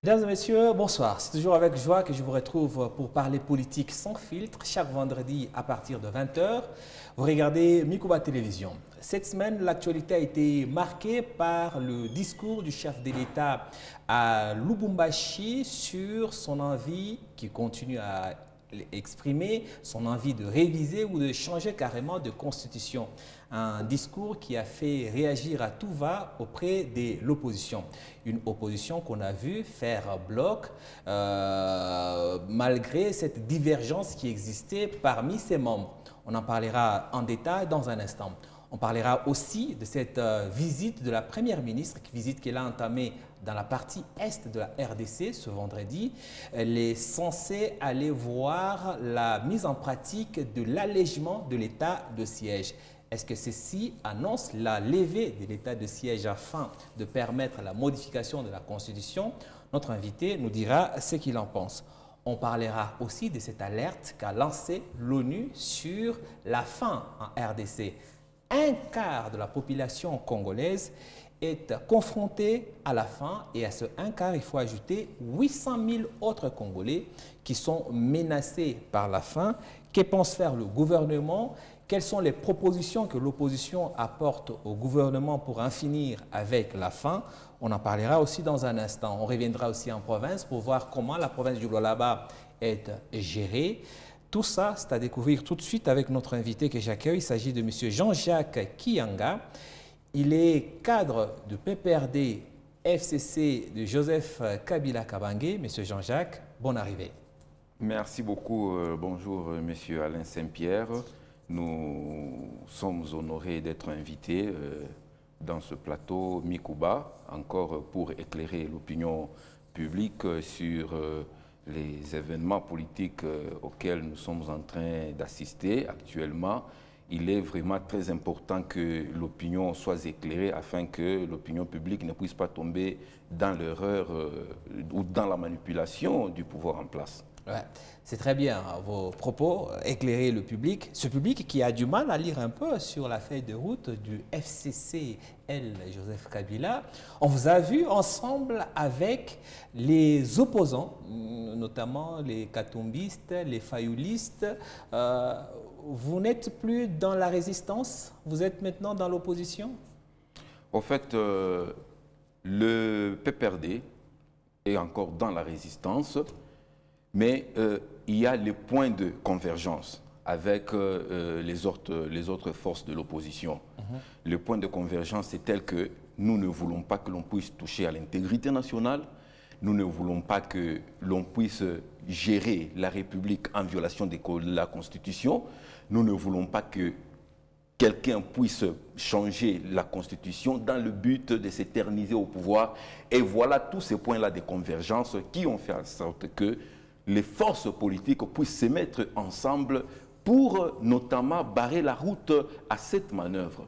Mesdames et messieurs, bonsoir. C'est toujours avec joie que je vous retrouve pour parler politique sans filtre, chaque vendredi à partir de 20 h. Vous regardez Mikuba Télévision. Cette semaine, l'actualité a été marquée par le discours du chef de l'État à Lubumbashi sur son envie, qui continue à exprimer, son envie de réviser ou de changer carrément de constitution. Un discours qui a fait réagir à tout va auprès de l'opposition. Une opposition qu'on a vu faire bloc malgré cette divergence qui existait parmi ses membres. On en parlera en détail dans un instant. On parlera aussi de cette visite de la Première ministre, visite qu'elle a entamée dans la partie est de la RDC ce vendredi. Elle est censée aller voir la mise en pratique de l'allègement de l'état de siège. Est-ce que ceci annonce la levée de l'état de siège afin de permettre la modification de la Constitution? Notre invité nous dira ce qu'il en pense. On parlera aussi de cette alerte qu'a lancée l'ONU sur la faim en RDC. Un quart de la population congolaise est confrontée à la faim et à ce un quart, il faut ajouter 800 000 autres Congolais qui sont menacés par la faim. Que pense faire le gouvernement? Quelles sont les propositions que l'opposition apporte au gouvernement pour en finir avec la faim? On en parlera aussi dans un instant. On reviendra aussi en province pour voir comment la province du Lualaba est gérée. Tout ça, c'est à découvrir tout de suite avec notre invité que j'accueille. Il s'agit de M. Jean-Jacques Kiyanga. Il est cadre de PPRD FCC de Joseph Kabila Kabange. M. Jean-Jacques, bonne arrivée. Merci beaucoup. Bonjour, M. Alain Saint-Pierre. Nous sommes honorés d'être invités dans ce plateau Mikuba, encore pour éclairer l'opinion publique sur les événements politiques auxquels nous sommes en train d'assister actuellement. Il est vraiment très important que l'opinion soit éclairée afin que l'opinion publique ne puisse pas tomber dans l'erreur ou dans la manipulation du pouvoir en place. Ouais, c'est très bien vos propos, éclairer le public, ce public qui a du mal à lire un peu sur la feuille de route du FCCL Joseph Kabila. On vous a vu ensemble avec les opposants, notamment les katombistes, les fayoulistes. Vous n'êtes plus dans la résistance, vous êtes maintenant dans l'opposition? En fait, le PPRD est encore dans la résistance. Mais il y a les points de convergence avec les autres forces de l'opposition. Le point de convergence est tel que nous ne voulons pas que l'on puisse toucher à l'intégrité nationale. Nous ne voulons pas que l'on puisse gérer la République en violation de la Constitution. Nous ne voulons pas que quelqu'un puisse changer la Constitution dans le but de s'éterniser au pouvoir. Et voilà tous ces points-là de convergence qui ont fait en sorte que les forces politiques puissent se mettre ensemble pour notamment barrer la route à cette manœuvre.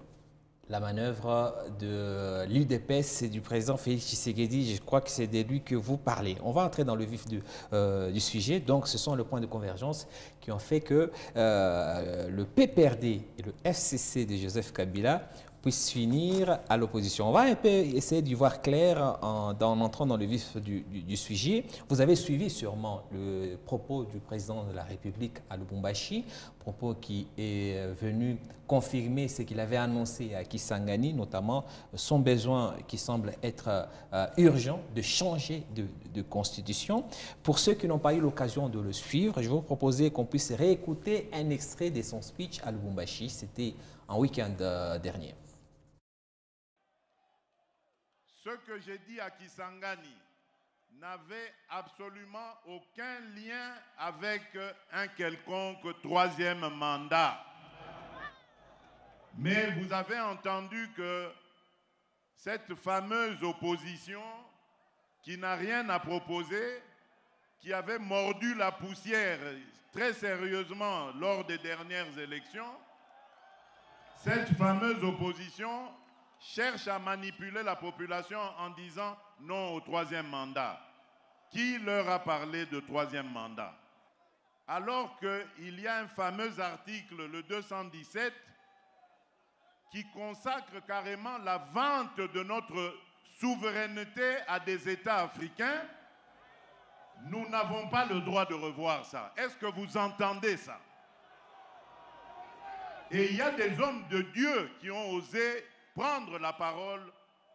La manœuvre de l'UDPS et du président Félix Tshisekedi, je crois que c'est de lui que vous parlez. On va entrer dans le vif du sujet. Donc, ce sont les points de convergence qui ont fait que le PPRD et le FCC de Joseph Kabila puissent finir à l'opposition. On va un peu essayer d'y voir clair en entrant dans le vif du sujet. Vous avez suivi sûrement le propos du président de la République à Lubumbashi, propos qui est venu confirmer ce qu'il avait annoncé à Kisangani, notamment son besoin qui semble être urgent de changer de constitution. Pour ceux qui n'ont pas eu l'occasion de le suivre, je vais vous proposer qu'on puisse réécouter un extrait de son speech à Lubumbashi. C'était en week-end dernier. Ce que j'ai dit à Kisangani n'avait absolument aucun lien avec un quelconque troisième mandat. Mais vous avez entendu que cette fameuse opposition qui n'a rien à proposer, qui avait mordu la poussière très sérieusement lors des dernières élections, cette fameuse opposition cherche à manipuler la population en disant non au troisième mandat. Qui leur a parlé de troisième mandat? Alors qu'il y a un fameux article, le 217, qui consacre carrément la vente de notre souveraineté à des États africains Nous n'avons pas le droit de revoir ça. Est-ce que vous entendez ça? Et il y a des hommes de Dieu qui ont osé prendre la parole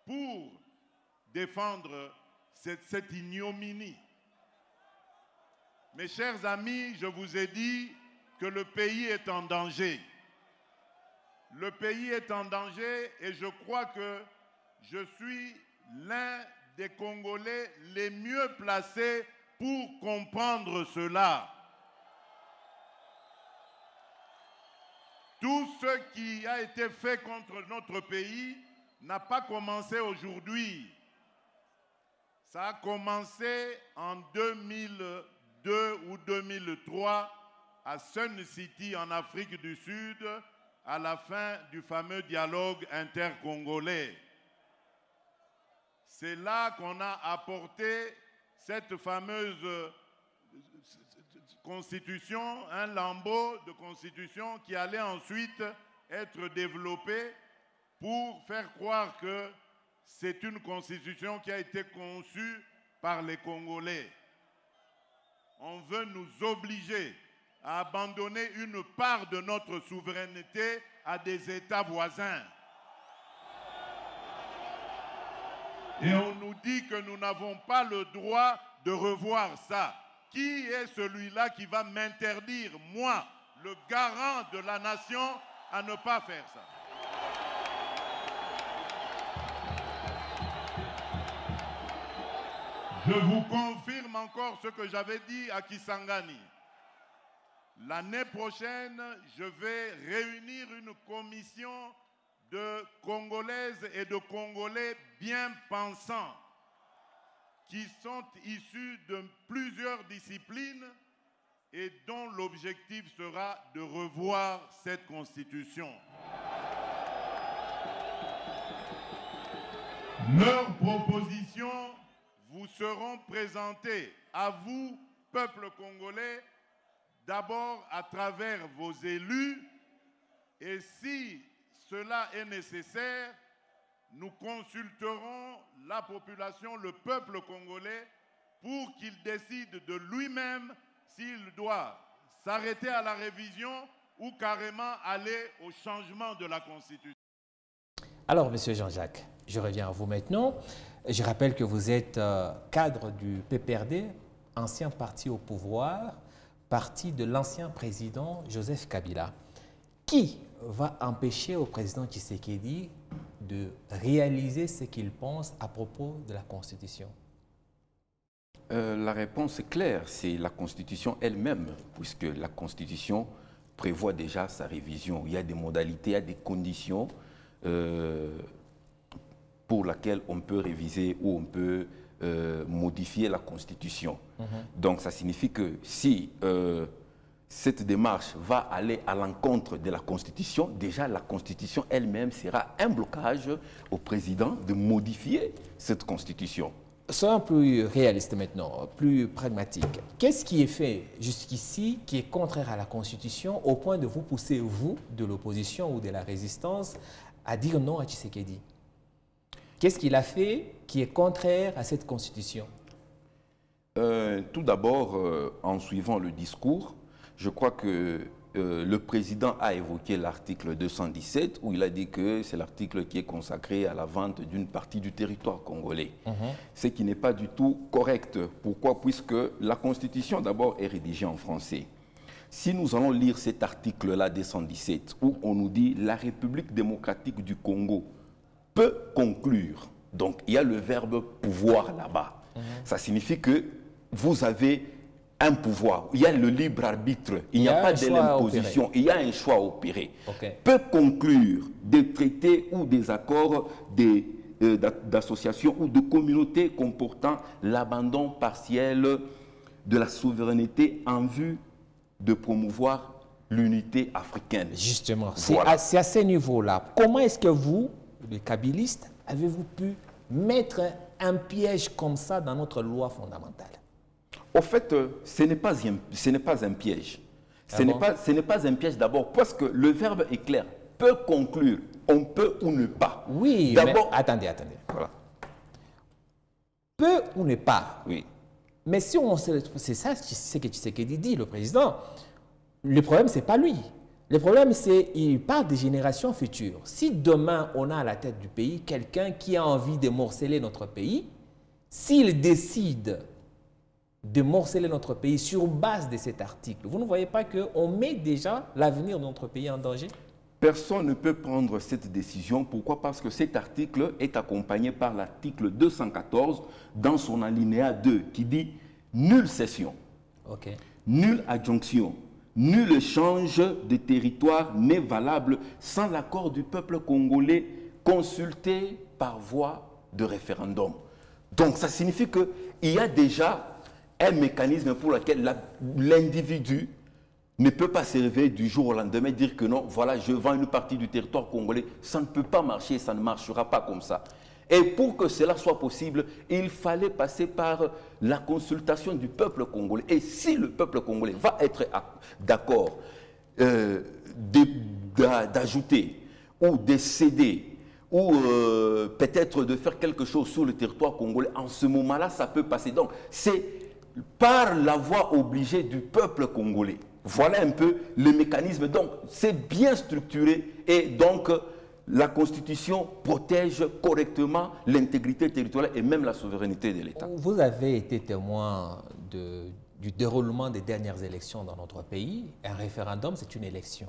pour défendre cette ignominie. Mes chers amis, je vous ai dit que le pays est en danger. Le pays est en danger et je crois que je suis l'un des Congolais les mieux placés pour comprendre cela. Tout ce qui a été fait contre notre pays n'a pas commencé aujourd'hui. Ça a commencé en 2002 ou 2003 à Sun City en Afrique du Sud, à la fin du fameux dialogue intercongolais. C'est là qu'on a apporté cette fameuse constitution, un lambeau de constitution qui allait ensuite être développé pour faire croire que c'est une constitution qui a été conçue par les Congolais. On veut nous obliger à abandonner une part de notre souveraineté à des États voisins. Et on nous dit que nous n'avons pas le droit de revoir ça. Qui est celui-là qui va m'interdire, moi, le garant de la nation, à ne pas faire ça? Je vous confirme encore ce que j'avais dit à Kisangani. L'année prochaine, je vais réunir une commission de Congolaises et de Congolais bien pensants qui sont issus de plusieurs disciplines et dont l'objectif sera de revoir cette constitution. Leurs propositions vous seront présentées à vous, peuple congolais, d'abord à travers vos élus, et si cela est nécessaire, nous consulterons la population, le peuple congolais, pour qu'il décide de lui-même s'il doit s'arrêter à la révision ou carrément aller au changement de la Constitution. Alors, Monsieur Jean-Jacques, je reviens à vous maintenant. Je rappelle que vous êtes cadre du PPRD, ancien parti au pouvoir, parti de l'ancien président Joseph Kabila. Qui va empêcher au président Tshisekedi de réaliser ce qu'il pense à propos de la Constitution? La réponse est claire, c'est la Constitution elle-même, puisque la Constitution prévoit déjà sa révision. Il y a des modalités, il y a des conditions pour lesquelles on peut réviser ou on peut modifier la Constitution. Donc ça signifie que si cette démarche va aller à l'encontre de la Constitution, déjà la Constitution elle-même sera un blocage au président de modifier cette Constitution. Soyons plus réalistes maintenant, plus pragmatiques. Qu'est-ce qui est fait jusqu'ici qui est contraire à la Constitution au point de vous pousser, vous, de l'opposition ou de la résistance, à dire non à Tshisekedi? Qu'est-ce qu'il a fait qui est contraire à cette Constitution? Tout d'abord, en suivant le discours, je crois que le président a évoqué l'article 217 où il a dit que c'est l'article qui est consacré à la vente d'une partie du territoire congolais. Ce qui n'est pas du tout correct. Pourquoi? Puisque la Constitution d'abord est rédigée en français. Si nous allons lire cet article-là 217 où on nous dit « La République démocratique du Congo peut conclure », donc il y a le verbe « pouvoir » là-bas. Ça signifie que vous avez un pouvoir, il y a le libre arbitre, il n'y a pas de l'imposition, il y a un choix opéré. Peut conclure des traités ou des accords d'associations ou de communautés comportant l'abandon partiel de la souveraineté en vue de promouvoir l'unité africaine. Justement, Voilà. c'est à ce niveau-là. Comment est-ce que vous, les kabylistes, avez-vous pu mettre un piège comme ça dans notre loi fondamentale? Au fait, ce n'est pas un piège. Ce n'est pas un piège d'abord parce que le verbe est clair. Peut conclure, on peut ou ne pas. Oui, mais attendez. Voilà. Peut ou ne pas. Oui. Mais si on c'est ça ce que Tshisekedi dit, le président, le problème, ce n'est pas lui. Le problème, c'est qu'il parle des générations futures. Si demain, on a à la tête du pays quelqu'un qui a envie de morceler notre pays, s'il décide de morceler notre pays sur base de cet article, vous ne voyez pas qu'on met déjà l'avenir de notre pays en danger? Personne ne peut prendre cette décision. Pourquoi? Parce que cet article est accompagné par l'article 214 dans son alinéa 2 qui dit « Nulle cession, nulle adjonction, nul échange de territoire n'est valable sans l'accord du peuple congolais consulté par voie de référendum. » Donc ça signifie qu'il y a déjà un mécanisme pour lequel l'individu ne peut pas se réveiller du jour au lendemain et dire que non, voilà, je vends une partie du territoire congolais. Ça ne peut pas marcher, ça ne marchera pas comme ça. Et pour que cela soit possible, il fallait passer par la consultation du peuple congolais. Et si le peuple congolais va être d'accord d'ajouter ou de céder ou peut-être de faire quelque chose sur le territoire congolais, en ce moment-là, ça peut passer. Donc, c'est par la voie obligée du peuple congolais. Voilà un peu le mécanisme. Donc, c'est bien structuré et donc la Constitution protège correctement l'intégrité territoriale et même la souveraineté de l'État. Vous avez été témoin du déroulement des dernières élections dans notre pays. Un référendum, c'est une élection.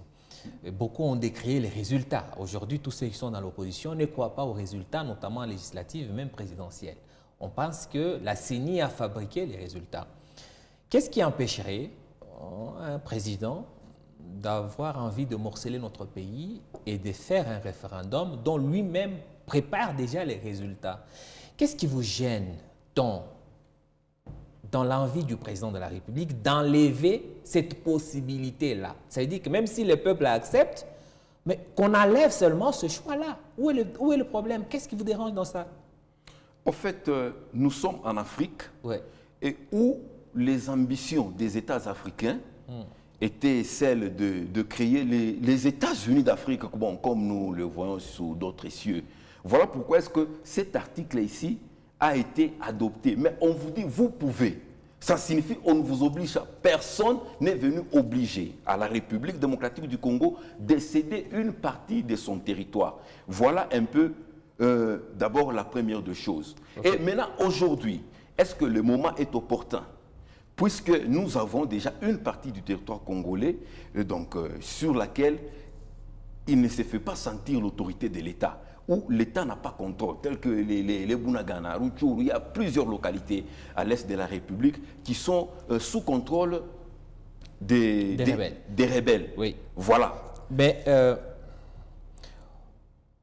Beaucoup ont décrié les résultats. Aujourd'hui, tous ceux qui sont dans l'opposition ne croient pas aux résultats, notamment législatifs, même présidentiels. On pense que la CENI a fabriqué les résultats. Qu'est-ce qui empêcherait un président d'avoir envie de morceler notre pays et de faire un référendum dont lui-même prépare déjà les résultats? Qu'est-ce qui vous gêne dans l'envie du président de la République d'enlever cette possibilité-là? Ça veut dire que même si le peuple accepte, mais qu'on enlève seulement ce choix-là. Où est le problème? Qu'est-ce qui vous dérange dans ça? En fait, nous sommes en Afrique et où les ambitions des États africains étaient celles de créer les États-Unis d'Afrique, bon, comme nous le voyons sous d'autres cieux. Voilà pourquoi est-ce que cet article ici a été adopté. Mais on vous dit, vous pouvez. Ça signifie qu'on ne vous oblige à personne n'est venu obliger à la République démocratique du Congo de céder une partie de son territoire. Voilà un peu d'abord la première des choses. Et maintenant, aujourd'hui, est-ce que le moment est opportun? Puisque nous avons déjà une partie du territoire congolais sur laquelle il ne se fait pas sentir l'autorité de l'État, où l'État n'a pas contrôle, tels que les Bunagana, Rutshuru, il y a plusieurs localités à l'est de la République qui sont sous contrôle des rebelles. Oui. Voilà. Mais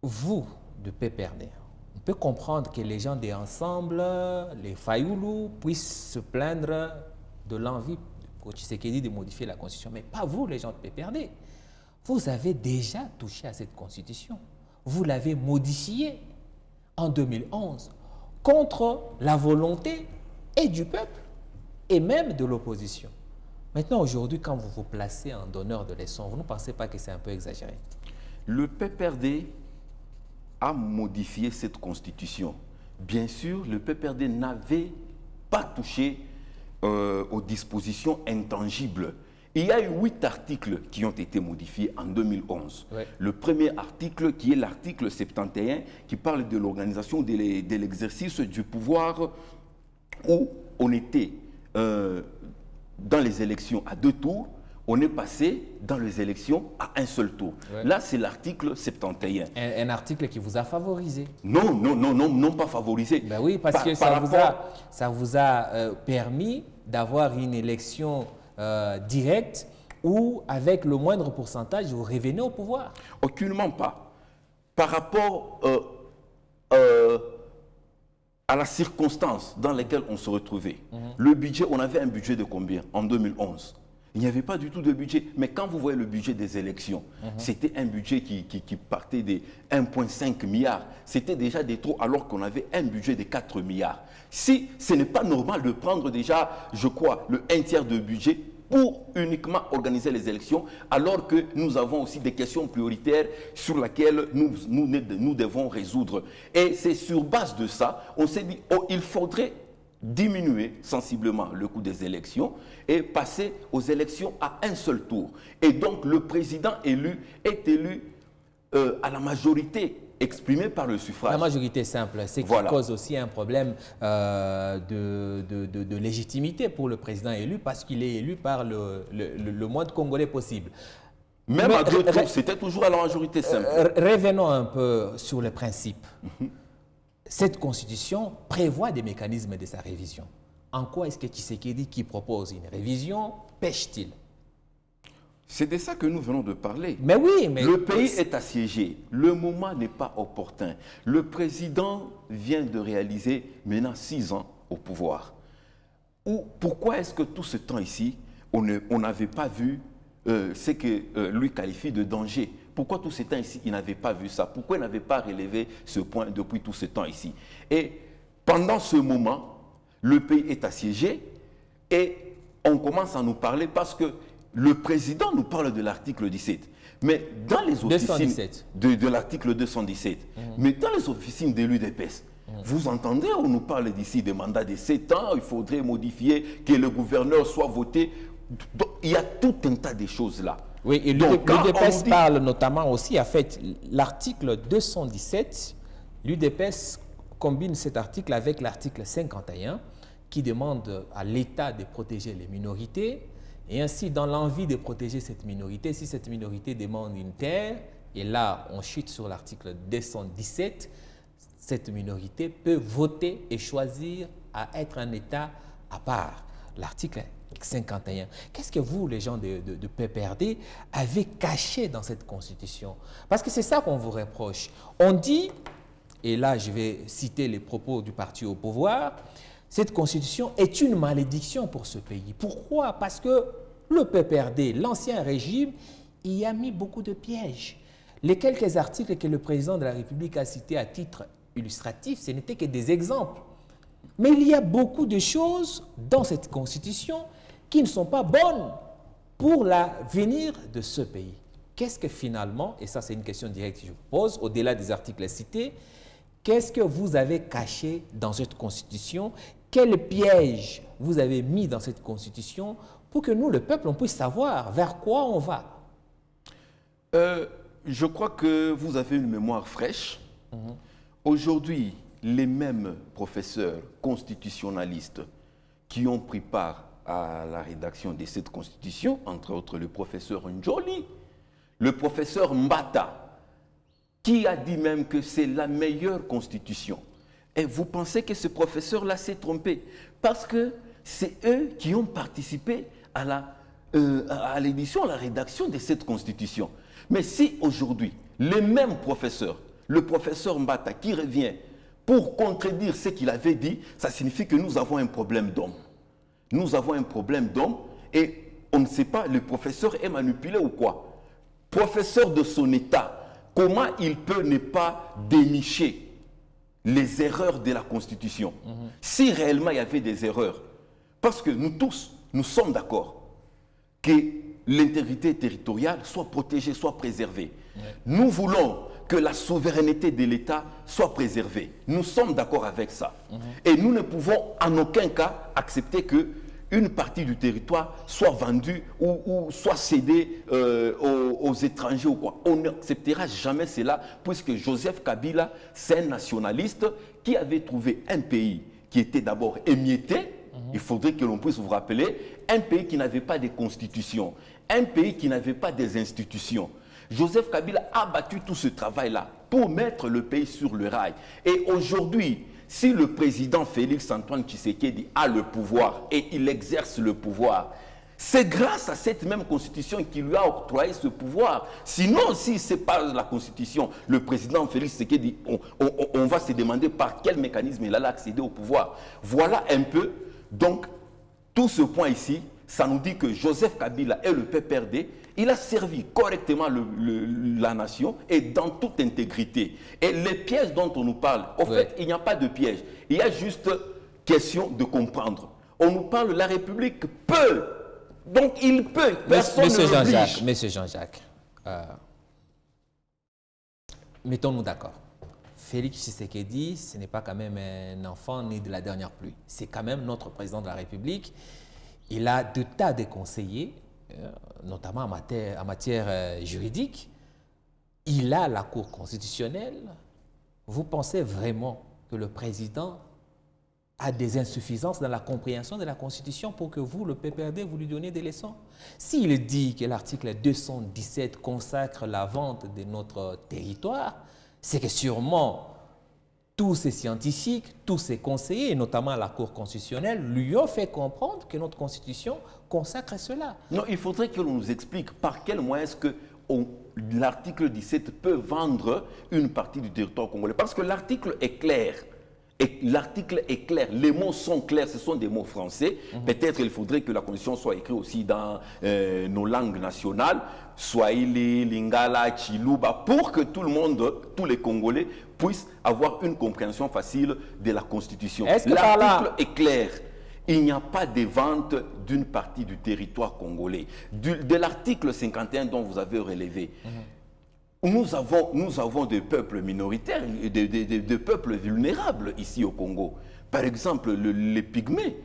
vous, de PPRD, on peut comprendre que les gens des Ensemble, les Fayoulou, puissent se plaindre de l'envie de Tshisekedi de modifier la Constitution. Mais pas vous, les gens de PPRD. Vous avez déjà touché à cette Constitution. Vous l'avez modifiée en 2011 contre la volonté et du peuple et même de l'opposition. Maintenant, aujourd'hui, quand vous vous placez en donneur de leçons, vous ne pensez pas que c'est un peu exagéré? Le PPRD a modifié cette Constitution. Bien sûr, le PPRD n'avait pas touché aux dispositions intangibles. Il y a eu 8 articles qui ont été modifiés en 2011. Le premier article, qui est l'article 71, qui parle de l'organisation de l'exercice du pouvoir, où on était dans les élections à 2 tours, on est passé dans les élections à un seul tour. Là, c'est l'article 71. Un article qui vous a favorisé? Non, pas favorisé. Ben oui, parce que ça vous a permis d'avoir une élection directe où, avec le moindre pourcentage, vous revenez au pouvoir. Aucunement pas. Par rapport à la circonstance dans laquelle on se retrouvait, le budget, on avait un budget de combien en 2011? Il n'y avait pas du tout de budget. Mais quand vous voyez le budget des élections, c'était un budget qui partait de 1,5 milliard. C'était déjà des trop alors qu'on avait un budget de 4 milliards. Si ce n'est pas normal de prendre déjà, je crois, le 1/3 de budget pour uniquement organiser les élections, alors que nous avons aussi des questions prioritaires sur lesquelles nous devons résoudre. Et c'est sur base de ça, on s'est dit, oh, il faudrait diminuer sensiblement le coût des élections et passer aux élections à un seul tour. Et donc le président élu est élu à la majorité exprimée par le suffrage. La majorité simple, c'est qui cause aussi un problème de légitimité pour le président élu parce qu'il est élu par le moins de Congolais possible. Même à deux tours, c'était toujours à la majorité simple. Revenons un peu sur le principe. Cette constitution prévoit des mécanismes de sa révision. En quoi est-ce que Tshisekedi, qui propose une révision, pêche-t-il? C'est de ça que nous venons de parler. Mais oui, mais... Le pays est assiégé. Le moment n'est pas opportun. Le président vient de réaliser maintenant 6 ans au pouvoir. Pourquoi est-ce que tout ce temps ici, on n'avait pas vu ce que lui qualifie de danger? Pourquoi tout ce temps ici, il n'avait pas vu ça? Pourquoi il n'avait pas relevé ce point depuis tout ce temps ici? Et pendant ce moment, le pays est assiégé et on commence à nous parler parce que le président nous parle de l'article 17. Mais dans les officines de l'article 217, mais dans les officines de l'UDPS, vous entendez, on nous parle d'ici des mandats de 7 ans, il faudrait modifier, que le gouverneur soit voté. Donc, il y a tout un tas de choses là. Oui, et l'UDPS parle notamment aussi, en fait, l'article 217, l'UDPS combine cet article avec l'article 51 qui demande à l'État de protéger les minorités. Et ainsi, dans l'envie de protéger cette minorité, si cette minorité demande une terre, et là, on chute sur l'article 217, cette minorité peut voter et choisir à être un État à part. L'article 51. Qu'est-ce que vous, les gens de PPRD, avez caché dans cette constitution? Parce que c'est ça qu'on vous reproche. On dit, et là je vais citer les propos du parti au pouvoir, cette constitution est une malédiction pour ce pays. Pourquoi? Parce que le PPRD, l'ancien régime, y a mis beaucoup de pièges. Les quelques articles que le président de la République a cités à titre illustratif, ce n'étaient que des exemples. Mais il y a beaucoup de choses dans cette constitution qui ne sont pas bonnes pour l'avenir de ce pays. Qu'est-ce que finalement, et ça c'est une question directe que je vous pose, au-delà des articles cités, qu'est-ce que vous avez caché dans cette constitution? Quel piège vous avez mis dans cette constitution pour que nous, le peuple, on puisse savoir vers quoi on va? Je crois que vous avez une mémoire fraîche. Aujourd'hui, les mêmes professeurs constitutionnalistes qui ont pris part à la rédaction de cette constitution, entre autres le professeur Njoli, le professeur Mbata, qui a dit même que c'est la meilleure constitution. Et vous pensez que ce professeur-là s'est trompé parce que c'est eux qui ont participé à l'édition, à la rédaction de cette constitution. Mais si aujourd'hui, les mêmes professeurs, le professeur Mbata qui revient pour contredire ce qu'il avait dit, ça signifie que nous avons un problème d'homme. Nous avons un problème d'homme et on ne sait pas, le professeur est manipulé ou quoi? Professeur de son état, comment il peut ne pas dénicher les erreurs de la Constitution? Si réellement il y avait des erreurs, parce que nous tous, nous sommes d'accord que l'intégrité territoriale soit protégée, soit préservée. Nous voulons que la souveraineté de l'État soit préservée. Nous sommes d'accord avec ça. Et nous ne pouvons en aucun cas accepter qu'une partie du territoire soit vendue ou soit cédée aux étrangers ou quoi. On n'acceptera jamais cela, puisque Joseph Kabila, c'est un nationaliste qui avait trouvé un pays qui était d'abord émietté. Il faudrait que l'on puisse vous rappeler, un pays qui n'avait pas de constitution, un pays qui n'avait pas des institutions. Joseph Kabila a battu tout ce travail-là pour mettre le pays sur le rail. Et aujourd'hui, si le président Félix Antoine Tshisekedi a le pouvoir et il exerce le pouvoir, c'est grâce à cette même constitution qui lui a octroyé ce pouvoir. Sinon, si ce n'est pas la constitution, le président Félix Tshisekedi, on va se demander par quel mécanisme il allait accéder au pouvoir. Voilà un peu, donc, tout ce point ici, ça nous dit que Joseph Kabila et le PPRD, il a servi correctement la nation et dans toute intégrité. Et les pièges dont on nous parle, au fait, il n'y a pas de piège. Il y a juste question de comprendre. On nous parle, la République peut. Donc il peut. Personne ne l'oblige. Monsieur Jean-Jacques, mettons-nous d'accord. Félix Tshisekedi, ce n'est pas quand même un enfant né de la dernière pluie. C'est quand même notre président de la République. Il a de tas de conseillers, notamment en matière juridique. Il a la Cour constitutionnelle. Vous pensez vraiment que le président a des insuffisances dans la compréhension de la Constitution pour que vous, le PPRD, vous lui donnez des leçons? S'il dit que l'article 217 consacre la vente de notre territoire, c'est que sûrement tous ces scientifiques, tous ces conseillers, et notamment la Cour constitutionnelle, lui ont fait comprendre que notre Constitution consacre cela. Non, il faudrait que l'on nous explique par quel moyen est-ce que l'article 17 peut vendre une partie du territoire congolais. Parce que l'article est clair. L'article est clair, les mots sont clairs, ce sont des mots français. Peut-être il faudrait que la Constitution soit écrite aussi dans nos langues nationales, Swahili, Lingala, Chiluba, pour que tout le monde, tous les Congolais, puissent avoir une compréhension facile de la Constitution. L'article est clair. Il n'y a pas de vente d'une partie du territoire congolais. De l'article 51 dont vous avez relevé, nous avons des peuples minoritaires, des peuples vulnérables ici au Congo. Par exemple, les Pygmées.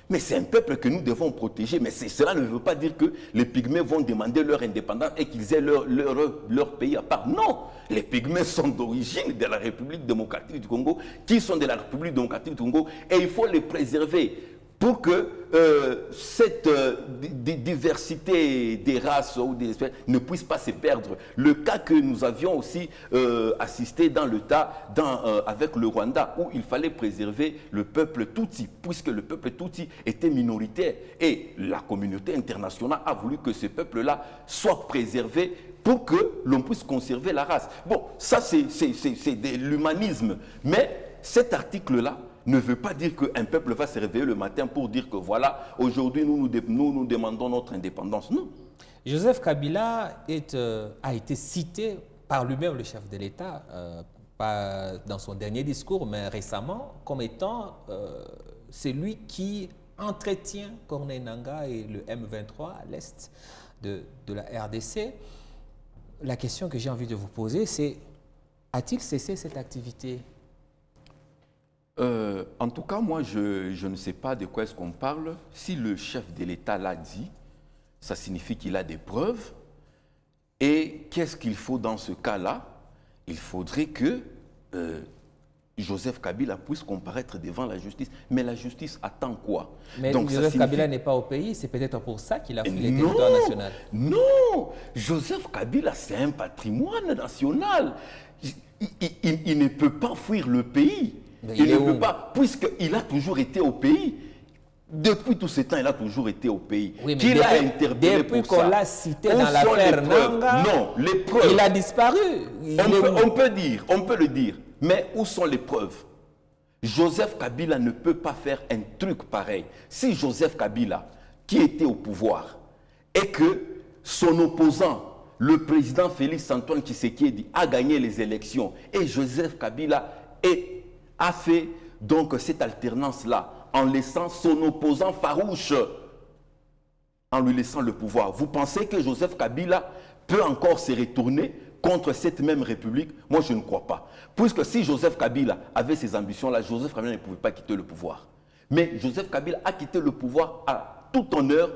Mais c'est un peuple que nous devons protéger. Mais cela ne veut pas dire que les Pygmées vont demander leur indépendance et qu'ils aient leur pays à part. Non, les Pygmées sont d'origine de la République démocratique du Congo, qui sont de la République démocratique du Congo, et il faut les préserver pour que cette diversité des races ou des espèces ne puisse pas se perdre. Le cas que nous avions aussi assisté dans le tas avec le Rwanda, où il fallait préserver le peuple Tutsi, puisque le peuple Tutsi était minoritaire. Et la communauté internationale a voulu que ce peuple-là soit préservé pour que l'on puisse conserver la race. Bon, ça c'est de l'humanisme. Mais cet article-là ne veut pas dire qu'un peuple va se réveiller le matin pour dire que voilà, aujourd'hui nous demandons notre indépendance. Non. Joseph Kabila a été cité par lui-même, le chef de l'État, pas dans son dernier discours, mais récemment, comme étant celui qui entretient Corneille Nangaa et le M23 à l'est de la RDC. La question que j'ai envie de vous poser, c'est: a-t-il cessé cette activité? En tout cas, moi, je ne sais pas de quoi est-ce qu'on parle. Si le chef de l'État l'a dit, ça signifie qu'il a des preuves. Et qu'est-ce qu'il faut dans ce cas-là? Il faudrait que Joseph Kabila puisse comparaître devant la justice. Mais la justice attend quoi? Mais donc, Joseph Kabila n'est pas au pays, c'est peut-être pour ça qu'il a fui les territoires nationaux. Non, Joseph Kabila, c'est un patrimoine national. Il ne peut pas fuir le pays. Il ne peut pas, puisqu'il a toujours été au pays. Depuis tout ce temps, il a toujours été au pays. Oui, qui l'a interpellé depuis pour ça? qu'on l'a cité dans l'affaire Nangaa, non, les preuves. Il a disparu. On peut le dire. Mais où sont les preuves? Joseph Kabila ne peut pas faire un truc pareil. Si Joseph Kabila, qui était au pouvoir, et que son opposant, le président Félix Antoine Tshisekedi, a gagné les élections, et Joseph Kabila a fait donc cette alternance-là, en laissant son opposant farouche, en lui laissant le pouvoir. Vous pensez que Joseph Kabila peut encore se retourner contre cette même République? Moi, je ne crois pas. Puisque si Joseph Kabila avait ces ambitions-là, Joseph Kabila ne pouvait pas quitter le pouvoir. Mais Joseph Kabila a quitté le pouvoir à tout honneur,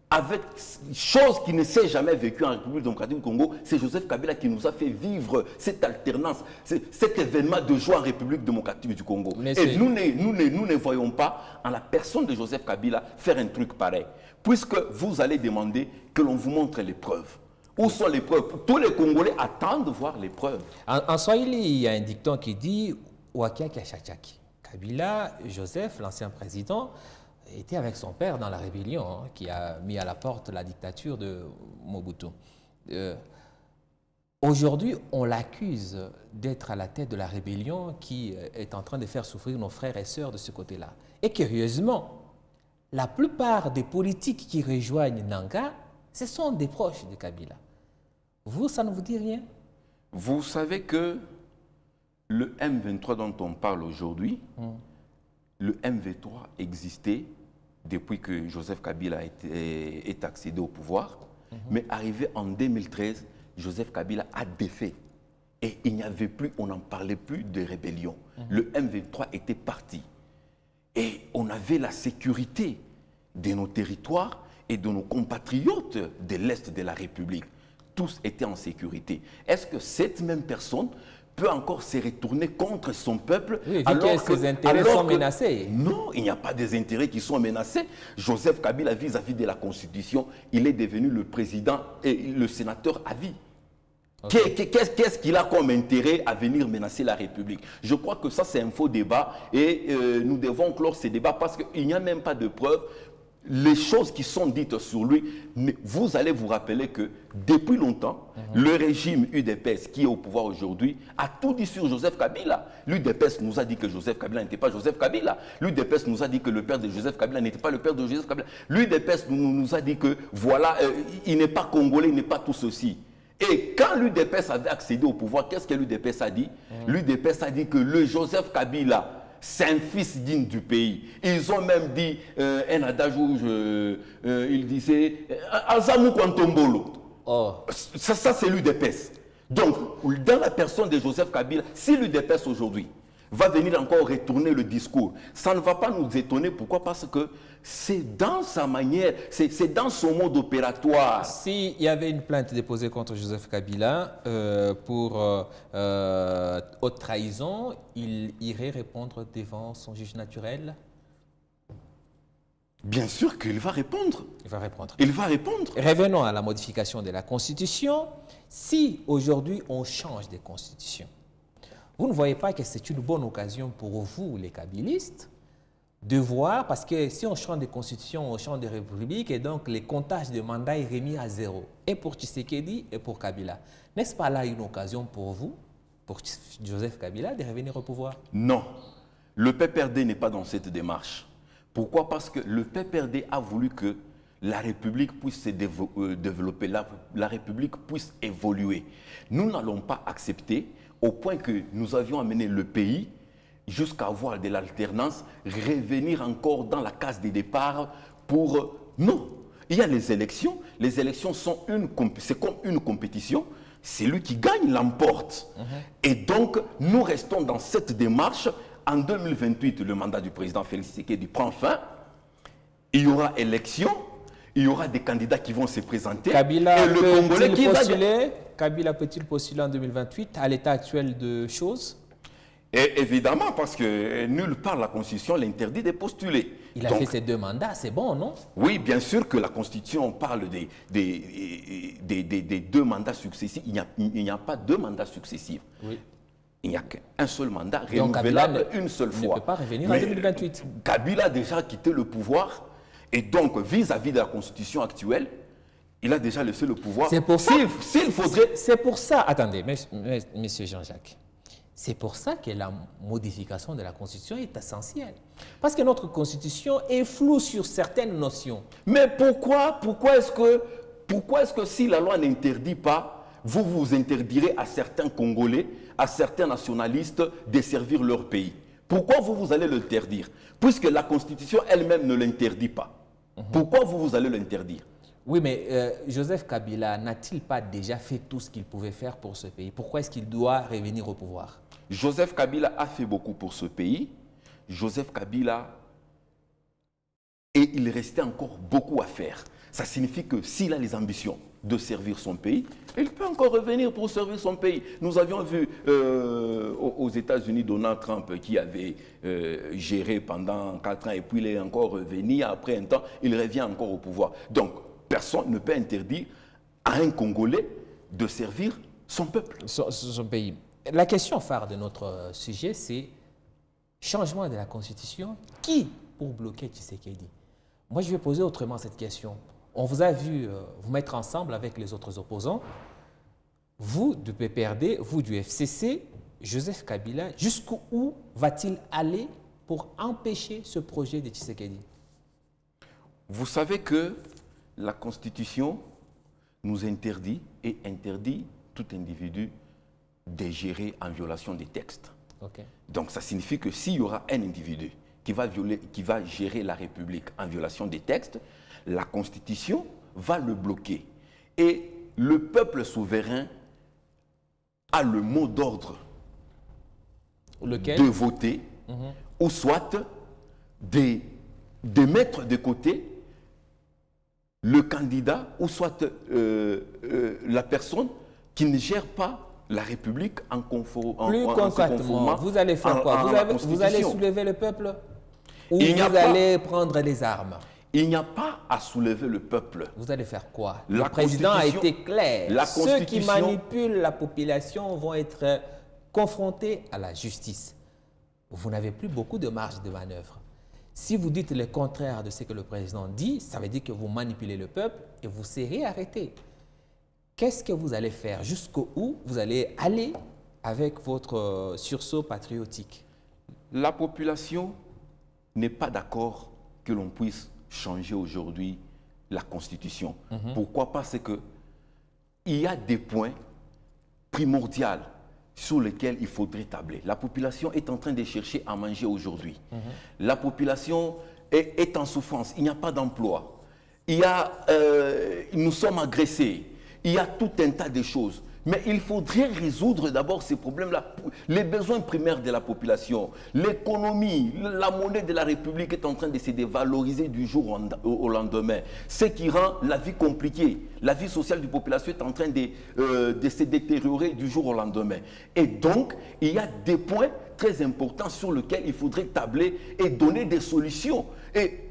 avec chose qui ne s'est jamais vécue en République démocratique du Congo. C'est Joseph Kabila qui nous a fait vivre cette alternance, cet événement de joie en République démocratique du Congo. Et nous ne voyons pas en la personne de Joseph Kabila faire un truc pareil. Puisque vous allez demander que l'on vous montre les preuves. Où sont les preuves? Tous les Congolais attendent de voir les preuves. En Swahili, il y a un dicton qui dit « Wakiaki Achachaki ». Kabila, Joseph, l'ancien président, était avec son père dans la rébellion qui a mis à la porte la dictature de Mobutu. Aujourd'hui, on l'accuse d'être à la tête de la rébellion qui est en train de faire souffrir nos frères et sœurs de ce côté-là. Et curieusement, la plupart des politiques qui rejoignent Nangaa, ce sont des proches de Kabila. Vous, ça ne vous dit rien? Vous savez que le M23 dont on parle aujourd'hui, le M23 existait depuis que Joseph Kabila est accédé au pouvoir. Mais arrivé en 2013, Joseph Kabila a défait Et il n'y avait plus, on n'en parlait plus de rébellion. Le M23 était parti. Et on avait la sécurité de nos territoires et de nos compatriotes de l'Est de la République. Tous étaient en sécurité. Est-ce que cette même personne peut encore se retourner contre son peuple alors que ses intérêts sont menacés? Non, il n'y a pas des intérêts qui sont menacés. Joseph Kabila, vis-à-vis de la Constitution, il est devenu le président et le sénateur à vie. Okay. Qu'est-ce qu'il a comme intérêt à venir menacer la République? Je crois que ça, c'est un faux débat et nous devons clore ces débats parce qu'il n'y a même pas de preuves. Les choses qui sont dites sur lui, vous allez vous rappeler que depuis longtemps, le régime UDPS qui est au pouvoir aujourd'hui a tout dit sur Joseph Kabila. L'UDPS nous a dit que Joseph Kabila n'était pas Joseph Kabila. L'UDPS nous a dit que le père de Joseph Kabila n'était pas le père de Joseph Kabila. L'UDPS nous a dit que voilà, il n'est pas congolais, il n'est pas tout ceci. Et quand l'UDPS avait accédé au pouvoir, qu'est-ce que l'UDPS a dit? L'UDPS a dit que le Joseph Kabila, c'est un fils digne du pays. Ils ont même dit un adage où il disait Azamou Kwantombolo. Ça c'est l'UDPS. Donc, dans la personne de Joseph Kabila, si l'UDPS aujourd'hui va venir encore retourner le discours, ça ne va pas nous étonner. Pourquoi? Parce que c'est dans sa manière, c'est dans son mode opératoire. S'il y avait une plainte déposée contre Joseph Kabila pour haute trahison, il irait répondre devant son juge naturel? Bien sûr qu'il va répondre. Il va répondre. Il va répondre. Revenons à la modification de la Constitution. Si aujourd'hui on change de Constitution, vous ne voyez pas que c'est une bonne occasion pour vous, les kabylistes, de voir, parce que si on change de constitution, on change de république, et donc les comptages de mandats est remis à zéro, et pour Tshisekedi et pour Kabila. N'est-ce pas là une occasion pour vous, pour Joseph Kabila, de revenir au pouvoir? Non, le PPRD n'est pas dans cette démarche. Pourquoi? Parce que le PPRD a voulu que la République puisse se développer, la République puisse évoluer. Nous n'allons pas accepter, au point que nous avions amené le pays jusqu'à avoir de l'alternance, revenir encore dans la case de départ pour... Non, il y a les élections sont c'est comme une compétition, celui qui gagne l'emporte. Et donc, nous restons dans cette démarche. En 2028, le mandat du président Félix Tshisekedi prend fin, il y aura élection, il y aura des candidats qui vont se présenter. Kabila et le Congolais qui va... Kabila peut-il postuler en 2028 à l'état actuel de choses? Et évidemment, parce que nulle part la Constitution l'interdit de postuler. Il a fait ses 2 mandats, c'est bon, non? Oui, bien sûr que la Constitution parle des 2 mandats successifs. Il n'y a pas 2 mandats successifs. Oui. Il n'y a qu'un seul mandat renouvelable une seule fois. Il ne peut pas revenir en 2028. Kabila a déjà quitté le pouvoir et donc vis-à-vis de la Constitution actuelle, il a déjà laissé le pouvoir. C'est pour ça. C'est pour ça. Attendez, monsieur Jean-Jacques. C'est pour ça que la modification de la Constitution est essentielle. Parce que notre Constitution est floue sur certaines notions. Mais pourquoi est-ce que si la loi n'interdit pas, vous vous interdirez à certains Congolais, à certains nationalistes de servir leur pays? Pourquoi vous allez l'interdire? Puisque la Constitution elle-même ne l'interdit pas. Pourquoi vous allez l'interdire? Oui, mais Joseph Kabila n'a-t-il pas déjà fait tout ce qu'il pouvait faire pour ce pays? Pourquoi est-ce qu'il doit revenir au pouvoir? Joseph Kabila a fait beaucoup pour ce pays. Joseph Kabila, et il restait encore beaucoup à faire. Ça signifie que s'il a les ambitions de servir son pays, il peut encore revenir pour servir son pays. Nous avions vu aux États-Unis Donald Trump qui avait géré pendant 4 ans et puis il est encore revenu. Après un temps, il revient encore au pouvoir. Donc, personne ne peut interdire à un Congolais de servir son peuple. Son pays. La question phare de notre sujet, c'est changement de la Constitution. Qui pour bloquer Tshisekedi? Moi, je vais poser autrement cette question. On vous a vu vous mettre ensemble avec les autres opposants. Vous du PPRD, vous du FCC, Joseph Kabila, jusqu'où va-t-il aller pour empêcher ce projet de Tshisekedi? Vous savez que la Constitution nous interdit et interdit tout individu de gérer en violation des textes. Okay. Donc ça signifie que s'il y aura un individu qui va gérer la République en violation des textes, la Constitution va le bloquer. Et le peuple souverain a le mot d'ordre Lequel? de voter, ou soit de mettre de côté le candidat, ou soit la personne qui ne gère pas la République en conformant. Plus concrètement, vous allez faire quoi? Vous allez soulever le peuple? Ou vous allez prendre les armes? Il n'y a pas à soulever le peuple. Vous allez faire quoi? Le président a été clair. Ceux qui manipulent la population vont être confrontés à la justice. Vous n'avez plus beaucoup de marge de manœuvre. Si vous dites le contraire de ce que le président dit, ça veut dire que vous manipulez le peuple et vous serez arrêté. Qu'est-ce que vous allez faire? Jusqu'où vous allez aller avec votre sursaut patriotique? La population n'est pas d'accord que l'on puisse changer aujourd'hui la Constitution. Pourquoi? Parce que il y a des points primordiaux sur lesquels il faudrait tabler. La population est en train de chercher à manger aujourd'hui. La population est en souffrance. Il n'y a pas d'emploi. Nous sommes agressés. Il y a tout un tas de choses. Mais il faudrait résoudre d'abord ces problèmes-là. Les besoins primaires de la population, l'économie, la monnaie de la République est en train de se dévaloriser du jour au lendemain. Ce qui rend la vie compliquée. La vie sociale de la population est en train de se détériorer du jour au lendemain. Et donc, il y a des points très importants sur lesquels il faudrait tabler et donner des solutions. Et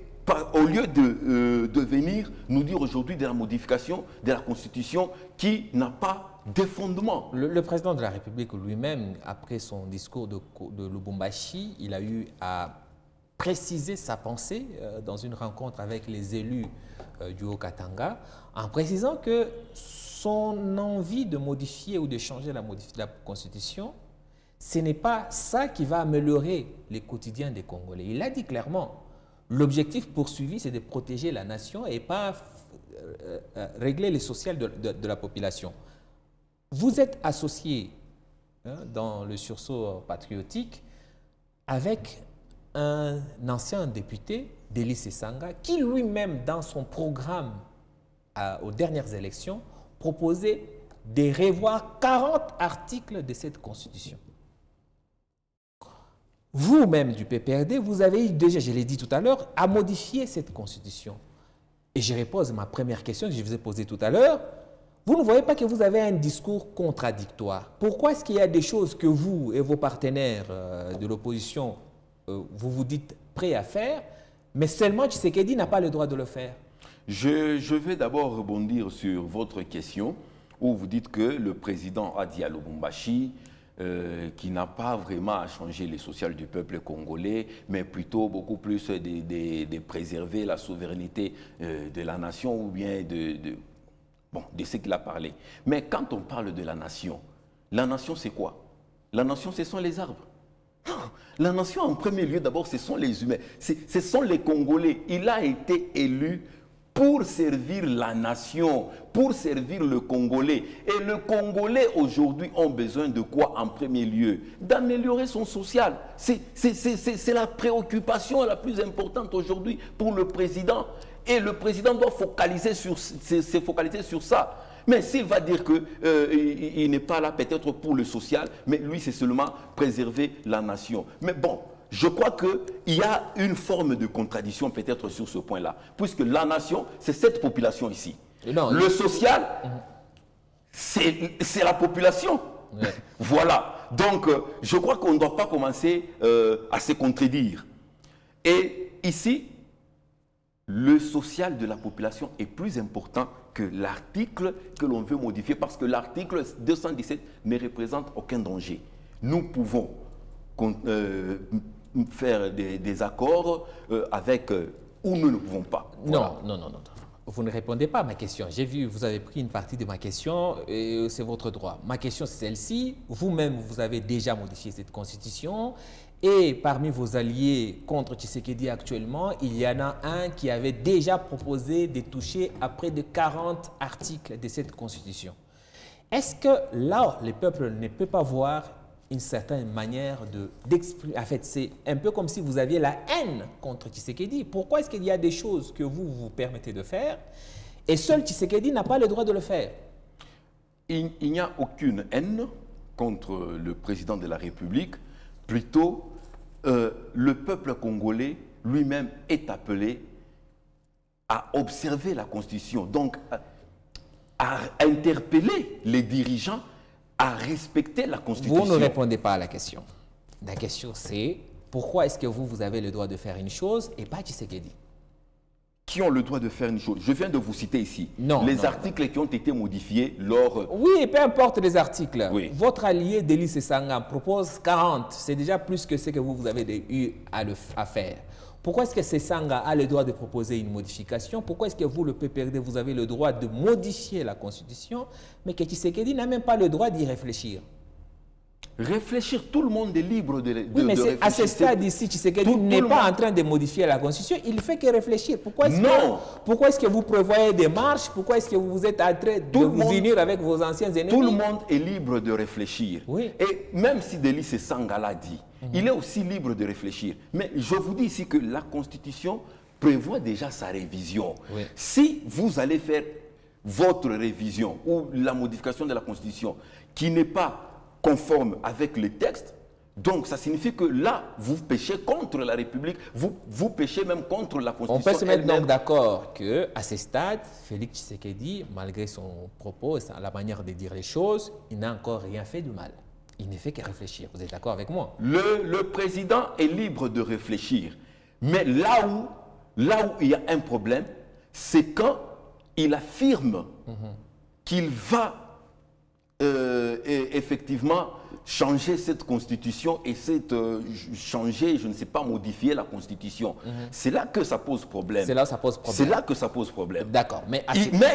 au lieu de venir nous dire aujourd'hui de la modification de la Constitution qui n'a pas de fondement. Le président de la République lui-même, après son discours de Lubumbashi, il a eu à préciser sa pensée dans une rencontre avec les élus du Haut-Katanga, en précisant que son envie de modifier ou de changer la Constitution, ce n'est pas ça qui va améliorer les quotidiens des Congolais. Il a dit clairement, l'objectif poursuivi, c'est de protéger la nation et pas régler les social de la population. Vous êtes associé dans le sursaut patriotique avec un ancien député, Délice Sanga, qui lui-même, dans son programme aux dernières élections, proposait de revoir 40 articles de cette Constitution. Vous-même du PPRD, vous avez eu déjà, je l'ai dit tout à l'heure, à modifier cette Constitution. Et je repose ma première question que je vous ai posée tout à l'heure. Vous ne voyez pas que vous avez un discours contradictoire. Pourquoi est-ce qu'il y a des choses que vous et vos partenaires de l'opposition, vous vous dites prêts à faire, mais seulement Tshisekedi n'a pas le droit de le faire? Je vais d'abord rebondir sur votre question où vous dites que le président a dit à Lubumbashi qui n'a pas vraiment à changer les sociales du peuple congolais, mais plutôt beaucoup plus de préserver la souveraineté de la nation ou bien de ce qu'il a parlé. Mais quand on parle de la nation c'est quoi? La nation, ce sont les arbres. La nation, en premier lieu, d'abord, ce sont les humains. Ce sont les Congolais. Il a été élu pour servir la nation, pour servir le Congolais. Et le Congolais, aujourd'hui, ont besoin de quoi en premier lieu? D'améliorer son social. C'est la préoccupation la plus importante aujourd'hui pour le président. Et le président doit se focaliser sur ça. Mais s'il va dire qu'il n'est pas là peut-être pour le social, mais lui, c'est seulement préserver la nation. Mais bon, je crois qu'il y a une forme de contradiction peut-être sur ce point-là. Puisque la nation, c'est cette population ici. Non, le social, c'est la population. Ouais. Voilà. Donc, je crois qu'on ne doit pas commencer à se contredire. Et ici, le social de la population est plus important que l'article que l'on veut modifier parce que l'article 217 ne représente aucun danger. Nous pouvons faire des accords avec ou nous ne pouvons pas. Voilà. Non. Vous ne répondez pas à ma question. J'ai vu, vous avez pris une partie de ma question et c'est votre droit. Ma question, c'est celle-ci. Vous-même, vous avez déjà modifié cette constitution. Et parmi vos alliés contre Tshisekedi actuellement, il y en a un qui avait déjà proposé de toucher à près de 40 articles de cette constitution. Est-ce que là, le peuple ne peut pas voir une certaine manière d'exprimer? En fait, c'est un peu comme si vous aviez la haine contre Tshisekedi. Pourquoi est-ce qu'il y a des choses que vous vous permettez de faire et seul Tshisekedi n'a pas le droit de le faire? Il n'y a aucune haine contre le président de la République. Plutôt, le peuple congolais lui-même est appelé à observer la Constitution, donc à interpeller les dirigeants à respecter la Constitution. Vous ne répondez pas à la question. La question c'est, pourquoi est-ce que vous avez le droit de faire une chose et pas Tshisekedi? Qui ont le droit de faire une chose? Je viens de vous citer ici les articles qui ont été modifiés lors... Oui, peu importe les articles. Oui. Votre allié Delis Esanga propose 40. C'est déjà plus que ce que vous avez eu à faire. Pourquoi est-ce que Sesanga a le droit de proposer une modification? Pourquoi est-ce que vous, le PPRD, vous avez le droit de modifier la Constitution, mais que Tshisekedi n'a même pas le droit d'y réfléchir? Réfléchir, tout le monde est libre de oui, mais réfléchir. À ce stade ici, Tshisekedi n'est pas en train de modifier la Constitution, il ne fait que réfléchir. Pourquoi est-ce que vous prévoyez des marches? Pourquoi est-ce que vous êtes en train de vous unir avec vos anciens ennemis? Tout le monde est libre de réfléchir. Oui. Et même si Delis Esanga l'a dit, il est aussi libre de réfléchir. Mais je vous dis ici que la Constitution prévoit déjà sa révision. Oui. Si vous allez faire votre révision ou la modification de la Constitution qui n'est pas conforme avec les textes, donc ça signifie que là, vous péchez contre la République, vous péchez même contre la Constitution. On peut se mettre donc d'accord qu'à ce stade, Félix Tshisekedi, malgré son propos et la manière de dire les choses, il n'a encore rien fait de mal. Il ne fait que réfléchir. Vous êtes d'accord avec moi? Le président est libre de réfléchir. Mais là où il y a un problème, c'est quand il affirme qu'il va effectivement changer cette constitution et changer, je ne sais pas, modifier la constitution. C'est là que ça pose problème. C'est là que ça pose problème. C'est là que ça pose problème. D'accord. Mais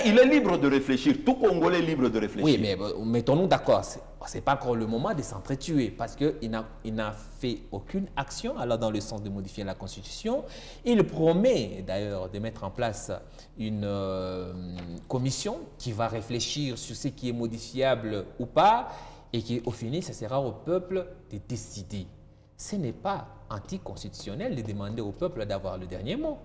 il est libre de réfléchir. Tout Congolais est libre de réfléchir. Oui, mais mettons-nous d'accord. Ce n'est pas encore le moment de s'entretuer parce qu'il n'a fait aucune action alors dans le sens de modifier la Constitution. Il promet d'ailleurs de mettre en place une commission qui va réfléchir sur ce qui est modifiable ou pas et qu'au final, ce sera au peuple de décider. Ce n'est pas anticonstitutionnel de demander au peuple d'avoir le dernier mot.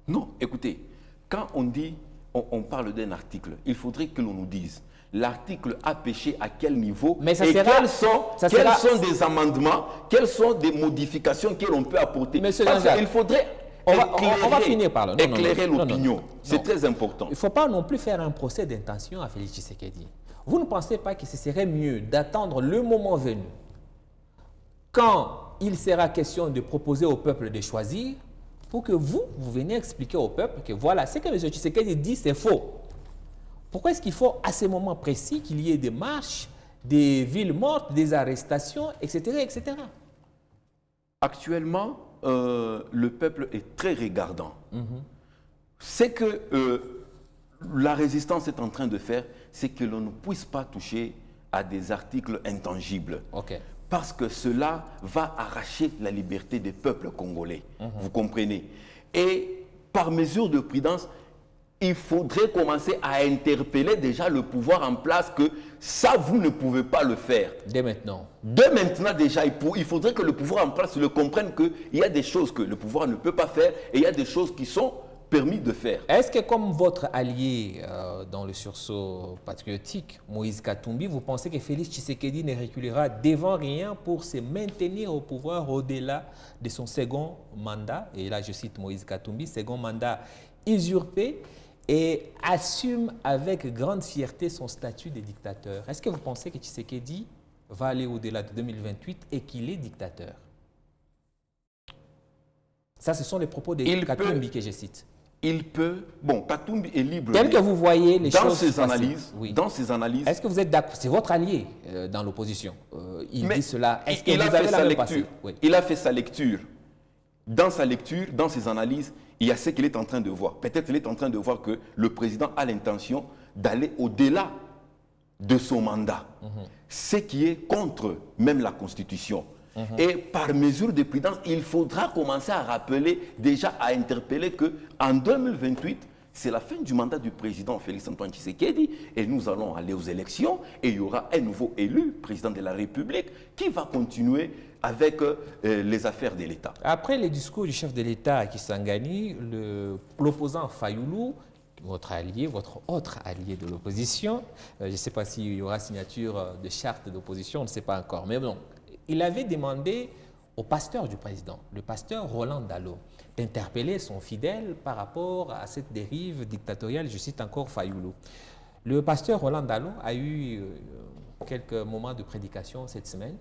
Non, écoutez, quand on parle d'un article, il faudrait que l'on nous dise l'article a péché à quel niveau, mais ça et sera, quels sont des amendements, quelles sont des modifications que l'on peut apporter. Monsieur Parce qu'il faudrait on va finir par là. Éclairer l'opinion. C'est très important. Il ne faut pas non plus faire un procès d'intention à Félix Tshisekedi. Vous ne pensez pas que ce serait mieux d'attendre le moment venu, quand il sera question de proposer au peuple de choisir, pour que vous veniez expliquer au peuple que voilà, ce que M. Tshisekedi dit, c'est faux. Pourquoi est-ce qu'il faut à ce moment précis qu'il y ait des marches, des villes mortes, des arrestations, etc. etc. Actuellement, le peuple est très regardant. C'est que la résistance est en train de faire, c'est que l'on ne puisse pas toucher à des articles intangibles. Parce que cela va arracher la liberté des peuples congolais. Vous comprenez? Et par mesure de prudence, il faudrait commencer à interpeller déjà le pouvoir en place que ça, vous ne pouvez pas le faire. Dès maintenant. Dès maintenant déjà, il faudrait que le pouvoir en place le comprenne qu'il y a des choses que le pouvoir ne peut pas faire et il y a des choses qui sont permis de faire. Est-ce que comme votre allié dans le sursaut patriotique, Moïse Katumbi, vous pensez que Félix Tshisekedi ne reculera devant rien pour se maintenir au pouvoir au-delà de son second mandat? Et là, je cite Moïse Katumbi, second mandat usurpé, et assume avec grande fierté son statut de dictateur. Est-ce que vous pensez que Tshisekedi va aller au-delà de 2028 et qu'il est dictateur? Ça, ce sont les propos de Katumbi que je cite. Il peut... Bon, Katumbi est libre... Tel que vous voyez les choses ses analyses, dans ses analyses... Est-ce que vous êtes d'accord? C'est votre allié dans l'opposition. Il dit cela. Est-ce que vous avez la même lecture. Oui. Il a fait sa lecture. Dans sa lecture, dans ses analyses, il y a ce qu'il est en train de voir. Peut-être qu'il est en train de voir que le président a l'intention d'aller au-delà de son mandat. Ce qui est contre même la Constitution. Et par mesure de prudence, il faudra commencer à rappeler, déjà à interpeller qu'en 2028, c'est la fin du mandat du président Félix-Antoine Tshisekedi et nous allons aller aux élections et il y aura un nouveau élu, président de la République, qui va continuer avec les affaires de l'État. Après les discours du chef de l'État Kisangani, l'opposant Fayoulou votre allié, votre autre allié de l'opposition. Je ne sais pas s'il y aura signature de charte d'opposition, on ne sait pas encore. Mais bon, il avait demandé au pasteur du président, le pasteur Roland Dallot, d'interpeller son fidèle par rapport à cette dérive dictatoriale, je cite encore Fayoulou. Le pasteur Roland Dallot a eu quelques moments de prédication cette semaine.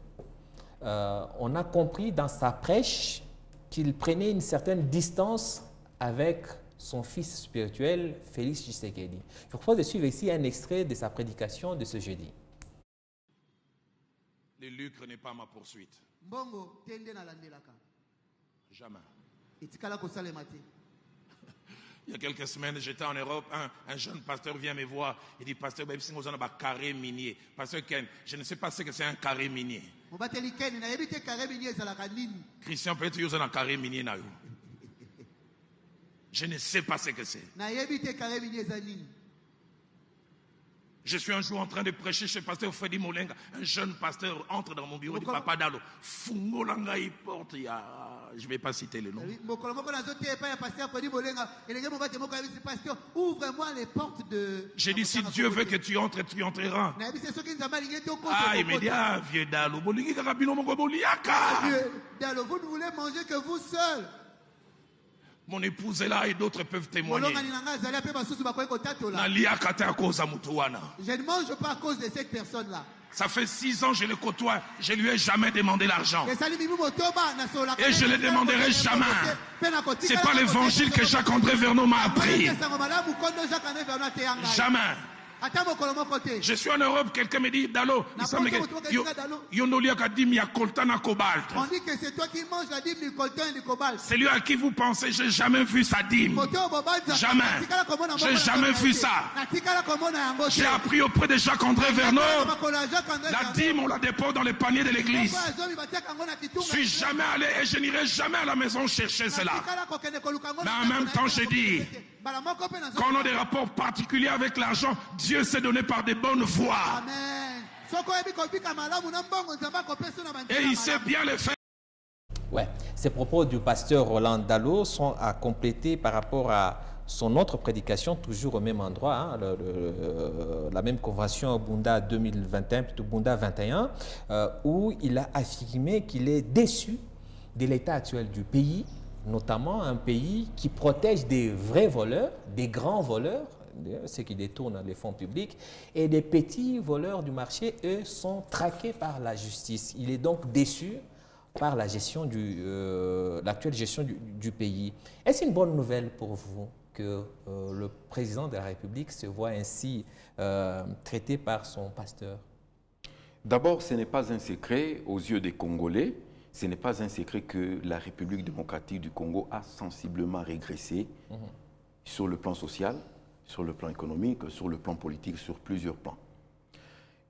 On a compris dans sa prêche qu'il prenait une certaine distance avec son fils spirituel, Félix Tshisekedi. Je vous propose de suivre ici un extrait de sa prédication de ce jeudi. Le lucre n'est pas ma poursuite. Jamais. Il y a quelques semaines, j'étais en Europe, un jeune pasteur vient me voir. Il dit, pasteur, on a un carré minier. Pasteur Ken, je ne sais pas ce que c'est un carré minier. Christian, peut-être que vous avez un carré minier. Je ne sais pas ce que c'est. Je suis un jour en train de prêcher chez pasteur Freddy Molenga. Un jeune pasteur entre dans mon bureau et dit, Papa Dallot, Fungolanga, il porte, je ne vais pas citer le nom. J'ai dit, si Dieu veut que tu entres, tu entreras. Ah, il me dit, ah, vieux Dallot, vous ne voulez manger que vous seul. Mon épouse est là et d'autres peuvent témoigner. Je ne mange pas à cause de cette personne-là. Ça fait 6 ans que je le côtoie. Je ne lui ai jamais demandé l'argent. Et je ne le demanderai jamais. Ce n'est pas l'évangile que Jacques-André Verneau m'a appris. Jamais. Je suis en Europe, quelqu'un me dit, Dallot, il semble que on dit que c'est toi qui manges la dîme du coltan et du cobalt. C'est lui à qui vous pensez, j'ai jamais vu sa dîme. Jamais. J'ai jamais vu ça. J'ai appris auprès de Jacques-André Verneau. La dîme, on la dépose dans les paniers de l'église. Je suis jamais allé et je n'irai jamais à la maison chercher cela. Mais en même temps, j'ai dit, quand on a des rapports particuliers avec l'argent, Dieu s'est donné par des bonnes voies. Et il sait bien les faire. Ouais, ces propos du pasteur Roland Dallot sont à compléter par rapport à son autre prédication, toujours au même endroit, hein, la même convention Bunda 2021, plutôt Bunda 21, où il a affirmé qu'il est déçu de l'état actuel du pays, notamment un pays qui protège des vrais voleurs, des grands voleurs, ceux qui détournent les fonds publics, et des petits voleurs du marché, eux, sont traqués par la justice. Il est donc déçu par la gestion l'actuelle gestion du pays. Est-ce une bonne nouvelle pour vous que le président de la République se voit ainsi traité par son pasteur? D'abord, ce n'est pas un secret aux yeux des Congolais. Ce n'est pas un secret que la République démocratique du Congo a sensiblement régressé sur le plan social, sur le plan économique, sur le plan politique, sur plusieurs plans.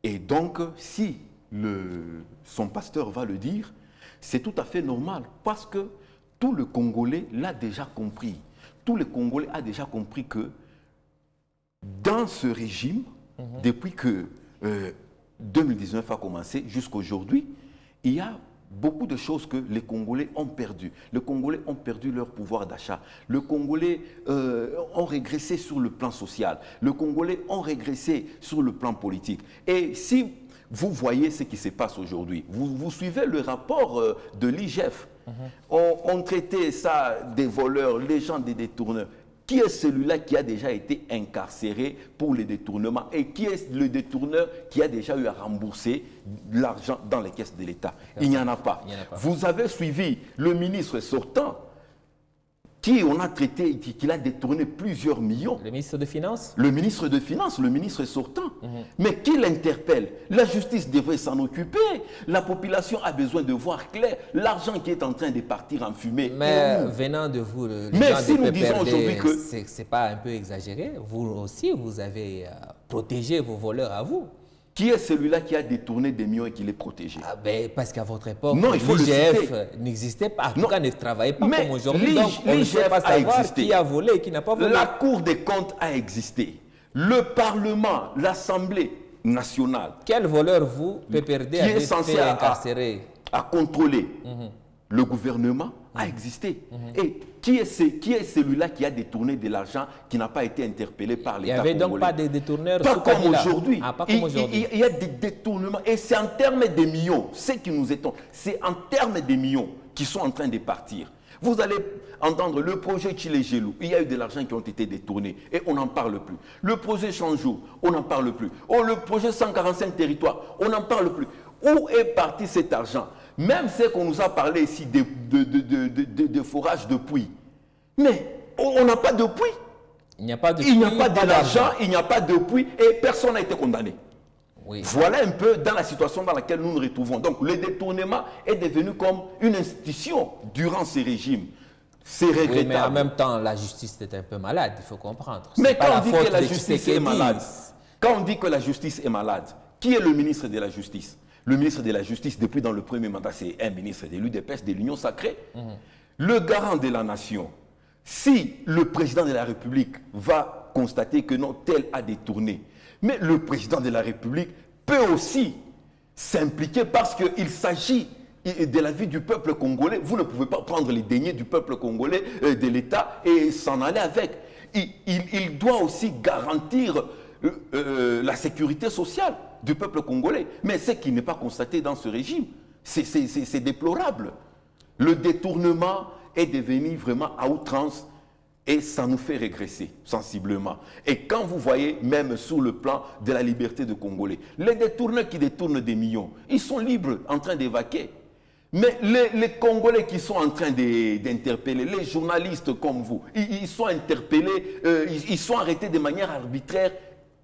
Et donc, si son pasteur va le dire, c'est tout à fait normal parce que tout le Congolais l'a déjà compris. Tout le Congolais a déjà compris que dans ce régime, depuis que 2019 a commencé jusqu'à aujourd'hui, il y a beaucoup de choses que les Congolais ont perdues. Les Congolais ont perdu leur pouvoir d'achat. Les Congolais ont régressé sur le plan social. Les Congolais ont régressé sur le plan politique. Et si vous voyez ce qui se passe aujourd'hui, vous suivez le rapport de l'IGF. On traitait ça des voleurs, les gens des détourneurs. Qui est celui-là qui a déjà été incarcéré pour les détournements et qui est le détourneur qui a déjà eu à rembourser l'argent dans les caisses de l'État? Il n'y en a pas. Vous avez suivi le ministre sortant qui on a traité, qu'il a détourné plusieurs millions. Le ministre des Finances? Le ministre de Finances, le ministre sortant. Mais qui l'interpelle? La justice devrait s'en occuper. La population a besoin de voir clair. L'argent qui est en train de partir en fumée. Mais venant de vous, mais si nous disons aujourd'hui que... c'est pas un peu exagéré? Vous aussi, vous avez protégé vos voleurs à vous. Qui est celui-là qui a détourné des millions et qui les protégeait? Parce qu'à votre époque, l'IGF n'existait pas. En tout cas, ne travaillait pas comme aujourd'hui. Donc, on ne sait pas savoir qui a volé et qui n'a pas volé. La Cour des comptes a existé. Le Parlement, l'Assemblée nationale. Quel voleur, vous, PPRD, avez fait incarcérer? À contrôler. le gouvernement a existé. Et qui est celui-là qui a détourné de l'argent qui n'a pas été interpellé par l'État congolais? Il n'y avait donc pas de détourneurs Pas comme aujourd'hui. Ah, pas comme aujourd'hui. Il y a des détournements. Et c'est en termes de millions. Ce qui nous étonne, c'est en termes de millions qui sont en train de partir. Vous allez entendre le projet Chile-Gelou. Il y a eu de l'argent qui ont été détournés et on n'en parle plus. Le projet Chanjou, on n'en parle plus. Oh, le projet 145 territoires, on n'en parle plus. Où est parti cet argent? Même ce qu'on nous a parlé ici de forage de puits. Mais on n'a pas de puits. Il n'y a pas de puits, il n'y a pas d'argent, il n'y a pas de puits et personne n'a été condamné. Oui. Voilà un peu dans la situation dans laquelle nous nous retrouvons. Donc le détournement est devenu comme une institution durant ces régimes. C'est regrettable. Oui, mais en même temps, la justice est un peu malade, il faut comprendre. Mais quand on dit que la justice est malade, quand on dit que la justice est malade, qui est le ministre de la Justice? Le ministre de la Justice, depuis dans le premier mandat, c'est un ministre de l'UDPS, de l'Union sacrée. Le garant de la nation, si le président de la République va constater que non, tel a détourné, mais le président de la République peut aussi s'impliquer parce qu'il s'agit de la vie du peuple congolais. Vous ne pouvez pas prendre les deniers du peuple congolais, de l'État, et s'en aller avec. Il doit aussi garantir la sécurité sociale du peuple congolais. Mais ce qui n'est pas constaté dans ce régime, c'est déplorable. Le détournement est devenu vraiment à outrance et ça nous fait régresser sensiblement. Et quand vous voyez, même sur le plan de la liberté de Congolais, les détourneurs qui détournent des millions, ils sont libres en train d'évacuer. Mais les Congolais qui sont en train d'interpeller, les journalistes comme vous, ils sont interpellés, ils sont arrêtés de manière arbitraire.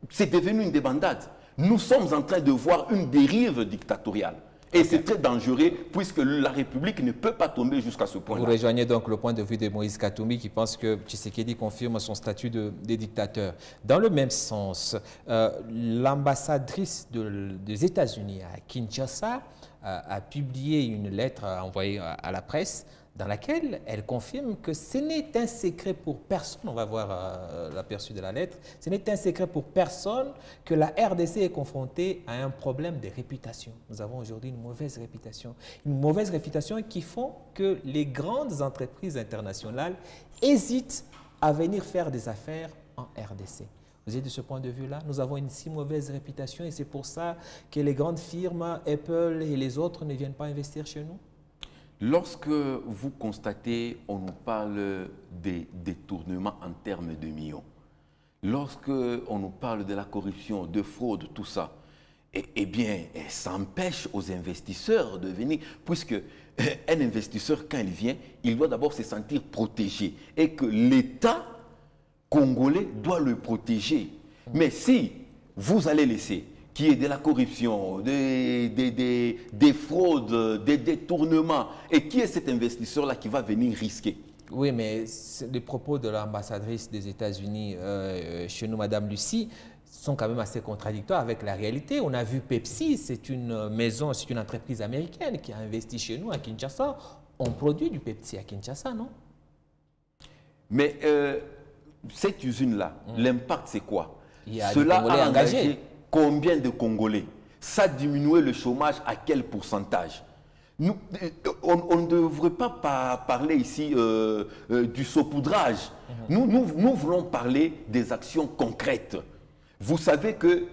C'est devenu une débandade. Nous sommes en train de voir une dérive dictatoriale. Et c'est très dangereux puisque la République ne peut pas tomber jusqu'à ce point-là. Vous rejoignez donc le point de vue de Moïse Katumbi qui pense que Tshisekedi confirme son statut de dictateur. Dans le même sens, l'ambassadrice des États-Unis à Kinshasa a publié une lettre envoyée à la presse dans laquelle elle confirme que ce n'est un secret pour personne, on va voir l'aperçu de la lettre, ce n'est un secret pour personne que la RDC est confrontée à un problème de réputation. Nous avons aujourd'hui une mauvaise réputation qui font que les grandes entreprises internationales hésitent à venir faire des affaires en RDC. Vous êtes de ce point de vue-là, nous avons une si mauvaise réputation et c'est pour ça que les grandes firmes, Apple et les autres ne viennent pas investir chez nous? Lorsque vous constatez, on nous parle des détournements en termes de millions. Lorsque on nous parle de la corruption, de fraude, tout ça, eh bien, ça empêche aux investisseurs de venir, puisque un investisseur, quand il vient, il doit d'abord se sentir protégé et que l'État congolais doit le protéger. Mais si vous allez laisser qu'il y ait de la corruption, des fraudes, des détournements, et qui est cet investisseur-là qui va venir risquer? Oui, mais les propos de l'ambassadrice des États-Unis chez nous, Madame Lucie, sont quand même assez contradictoires avec la réalité. On a vu Pepsi, c'est une maison, c'est une entreprise américaine qui a investi chez nous à Kinshasa. On produit du Pepsi à Kinshasa, non? Mais cette usine-là, l'impact c'est quoi? Il y a des Congolais engagés. Combien de Congolais? Ça a diminué le chômage à quel pourcentage? On ne devrait pas parler ici du saupoudrage. Nous voulons parler des actions concrètes. Vous savez que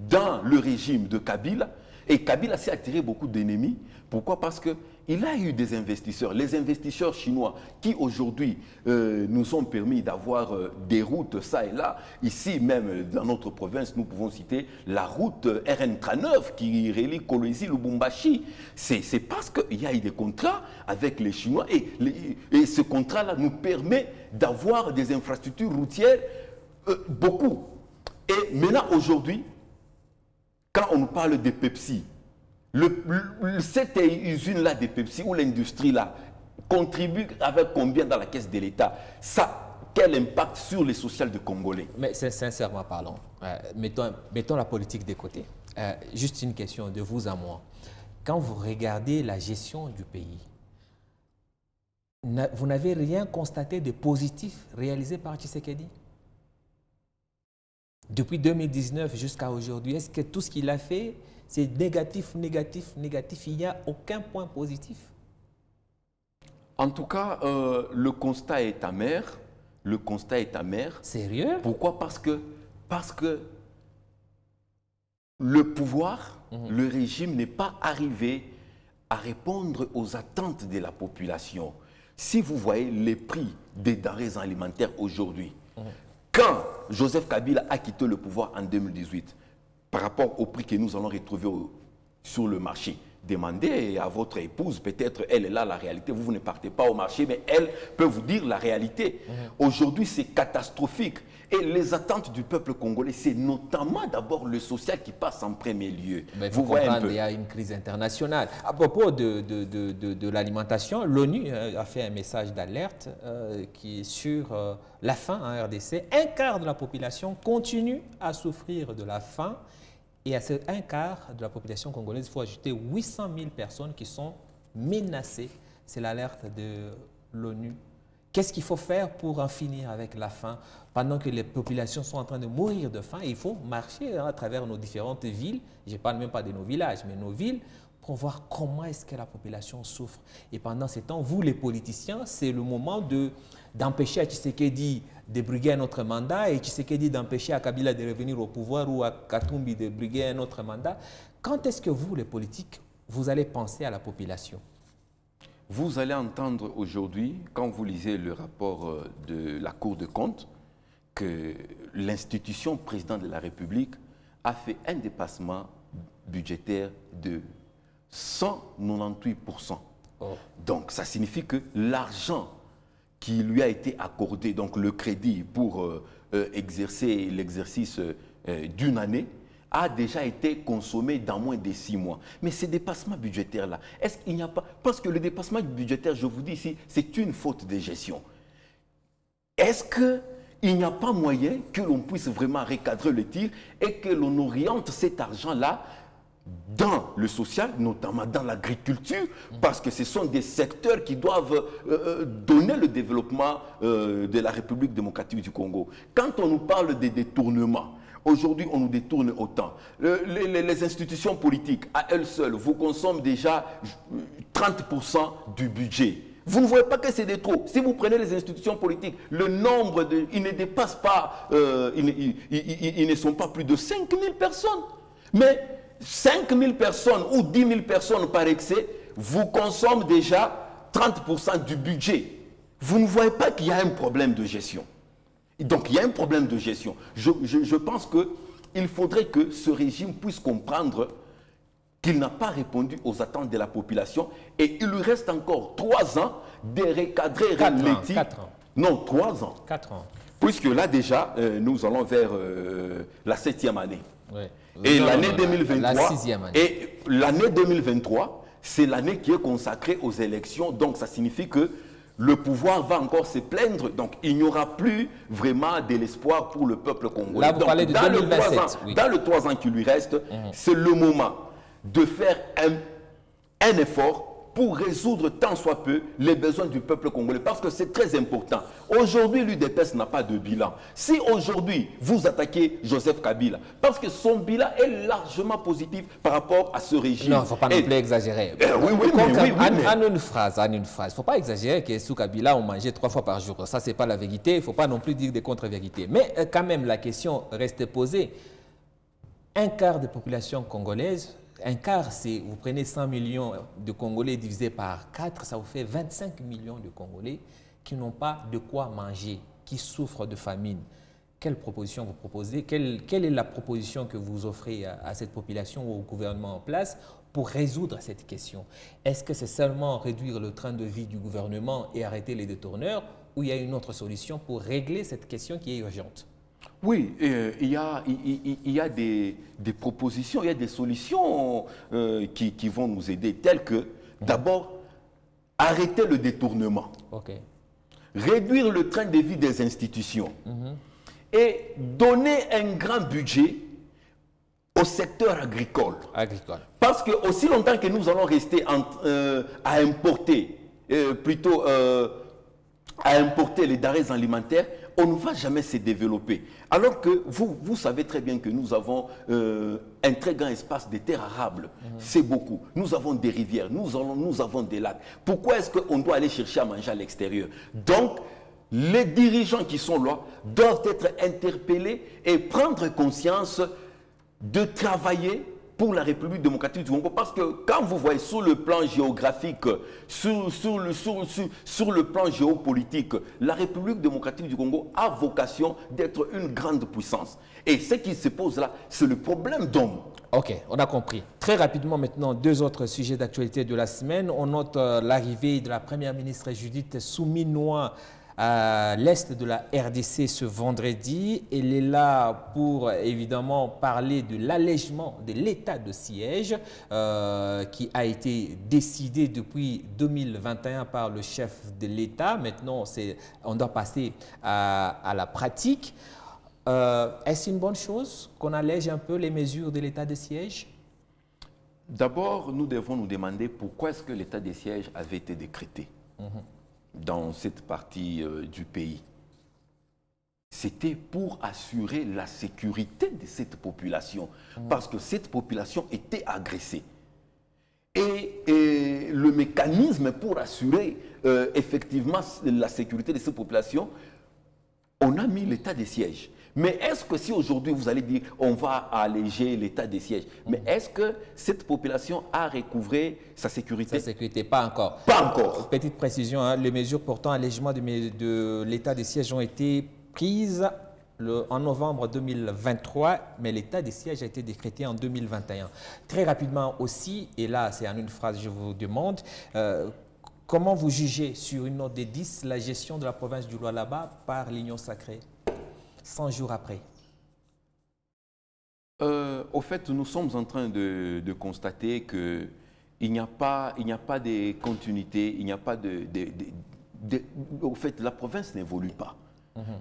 dans le régime de Kabila, et Kabila s'est attiré beaucoup d'ennemis. Pourquoi? Parce qu'il a eu des investisseurs, les investisseurs chinois qui aujourd'hui nous ont permis d'avoir des routes ça et là. Ici même dans notre province, nous pouvons citer la route RN39 qui relie Kolwezi, Lubumbashi. C'est parce qu'il y a eu des contrats avec les Chinois et ce contrat-là nous permet d'avoir des infrastructures routières beaucoup. Et maintenant aujourd'hui, quand on nous parle de Pepsi, cette usine-là de Pepsi ou l'industrie-là contribue avec combien dans la caisse de l'État? Ça, quel impact sur les sociales de Congolais? Mais sincèrement parlons, mettons la politique de côté. Juste une question de vous à moi. Quand vous regardez la gestion du pays, vous n'avez rien constaté de positif réalisé par Tshisekedi? Depuis 2019 jusqu'à aujourd'hui, est-ce que tout ce qu'il a fait, c'est négatif, négatif, négatif? Il n'y a aucun point positif? En tout cas, le constat est amer. Le constat est amer. Sérieux? Pourquoi? Parce que le pouvoir, le régime n'est pas arrivé à répondre aux attentes de la population. Si vous voyez les prix des denrées alimentaires aujourd'hui, quand Joseph Kabila a quitté le pouvoir en 2018, par rapport au prix que nous allons retrouver sur le marché, demandez à votre épouse, peut-être elle est là la réalité, vous ne partez pas au marché, mais elle peut vous dire la réalité. Aujourd'hui, c'est catastrophique. Et les attentes du peuple congolais, c'est notamment d'abord le social qui passe en premier lieu. Mais vous voyez un peu. Il y a une crise internationale. À propos de l'alimentation, l'ONU a fait un message d'alerte qui est sur la faim en RDC. Un quart de la population continue à souffrir de la faim. Et à ce un quart de la population congolaise, il faut ajouter 800 000 personnes qui sont menacées. C'est l'alerte de l'ONU. Qu'est-ce qu'il faut faire pour en finir avec la faim? Pendant que les populations sont en train de mourir de faim, il faut marcher à travers nos différentes villes. Je ne parle même pas de nos villages, mais nos villes, pour voir comment est-ce que la population souffre. Et pendant ce temps, vous les politiciens, c'est le moment d'empêcher à Tshisekedi de briguer un autre mandat et Tshisekedi d'empêcher à Kabila de revenir au pouvoir ou à Katumbi de briguer un autre mandat. Quand est-ce que vous, les politiques, vous allez penser à la population? Vous allez entendre aujourd'hui, quand vous lisez le rapport de la Cour des comptes, que l'institution président de la République a fait un dépassement budgétaire de 198%. Oh. Donc, ça signifie que l'argent qui lui a été accordé, donc le crédit pour exercer l'exercice d'une année, a déjà été consommé dans moins de 6 mois. Mais ces dépassements budgétaires-là, est-ce qu'il n'y a pas... Parce que le dépassement budgétaire, je vous dis ici, c'est une faute de gestion. Est-ce qu'il n'y a pas moyen que l'on puisse vraiment recadrer le tir et que l'on oriente cet argent-là dans le social, notamment dans l'agriculture, parce que ce sont des secteurs qui doivent donner le développement de la République démocratique du Congo. Quand on nous parle des détournements, aujourd'hui on nous détourne autant. Les institutions politiques, à elles seules, vous consomment déjà 30% du budget. Vous ne voyez pas que c'est de trop. Si vous prenez les institutions politiques, le nombre ils ne dépassent pas, ils ne sont pas plus de 5000 personnes. Mais 5000 personnes ou 10 000 personnes par excès vous consomment déjà 30% du budget. Vous ne voyez pas qu'il y a un problème de gestion. Donc il y a un problème de gestion. Je pense qu'il faudrait que ce régime puisse comprendre qu'il n'a pas répondu aux attentes de la population et il lui reste encore 3 ans de recadrer 4 ans. Non, 3 ans. 4 ans. Puisque là déjà, nous allons vers la 7e année. Oui. Et l'année 2023, la 6e année. et l'année 2023, c'est l'année qui est consacrée aux élections. Donc ça signifie que le pouvoir va encore se plaindre. Donc il n'y aura plus vraiment de l'espoir pour le peuple congolais. Là, vous parlez de 2027. Dans les 3 ans qui lui restent, c'est le moment de faire un effort pour résoudre tant soit peu les besoins du peuple congolais. Parce que c'est très important. Aujourd'hui, l'UDPS n'a pas de bilan. Si aujourd'hui, vous attaquez Joseph Kabila, parce que son bilan est largement positif par rapport à ce régime. Non, il ne faut pas non plus exagérer. En une phrase, il ne faut pas exagérer que sous Kabila, on mangeait 3 fois par jour. Ça, ce n'est pas la vérité. Il ne faut pas non plus dire des contre-vérités. Mais quand même, la question reste posée. Un quart de population congolaise, un quart, c'est, vous prenez 100 millions de Congolais divisé par 4, ça vous fait 25 millions de Congolais qui n'ont pas de quoi manger, qui souffrent de famine. Quelle proposition vous proposez? Quelle est la proposition que vous offrez à cette population ou au gouvernement en place pour résoudre cette question? Est-ce que c'est seulement réduire le train de vie du gouvernement et arrêter les détourneurs ou il y a une autre solution pour régler cette question qui est urgente? Oui, il y a des propositions, il y a des solutions qui vont nous aider, telles que, d'abord, arrêter le détournement, réduire le train de vie des institutions et donner un grand budget au secteur agricole. Parce que aussi longtemps que nous allons rester à importer, à importer les denrées alimentaires, on ne va jamais se développer. Alors que vous savez très bien que nous avons un très grand espace de terres arables. C'est beaucoup. Nous avons des rivières, nous avons des lacs. Pourquoi est-ce qu'on doit aller chercher à manger à l'extérieur? Donc, les dirigeants qui sont là doivent être interpellés et prendre conscience de travailler pour la République démocratique du Congo. Parce que quand vous voyez sur le plan géographique, sur le plan géopolitique, la République démocratique du Congo a vocation d'être une grande puissance. Et ce qui se pose là, c'est le problème d'homme. Ok, on a compris. Très rapidement maintenant, deux autres sujets d'actualité de la semaine. On note l'arrivée de la première ministre Judith Souminois à l'est de la RDC ce vendredi. Elle est là pour évidemment parler de l'allègement de l'état de siège qui a été décidé depuis 2021 par le chef de l'État. Maintenant, on doit passer à la pratique. Est-ce une bonne chose qu'on allège un peu les mesures de l'état de siège? D'abord, nous devons nous demander pourquoi est-ce que l'état de siège avait été décrété dans cette partie du pays. C'était pour assurer la sécurité de cette population, parce que cette population était agressée. Et le mécanisme pour assurer effectivement la sécurité de cette population, on a mis l'état de siège. Mais est-ce que si aujourd'hui vous allez dire on va alléger l'état des sièges, mais est-ce que cette population a recouvré sa sécurité? Sa sécurité, pas encore. Pas encore. Petite précision, hein, les mesures portant allègement de l'état des sièges ont été prises en novembre 2023, mais l'état des sièges a été décrété en 2021. Très rapidement aussi, et là c'est en une phrase je vous demande, comment vous jugez sur une note de 10 la gestion de la province du Lualaba par l'Union sacrée 100 jours après? Au fait, nous sommes en train de constater qu'il n'y a pas de continuité, il n'y a pas au fait, la province n'évolue pas.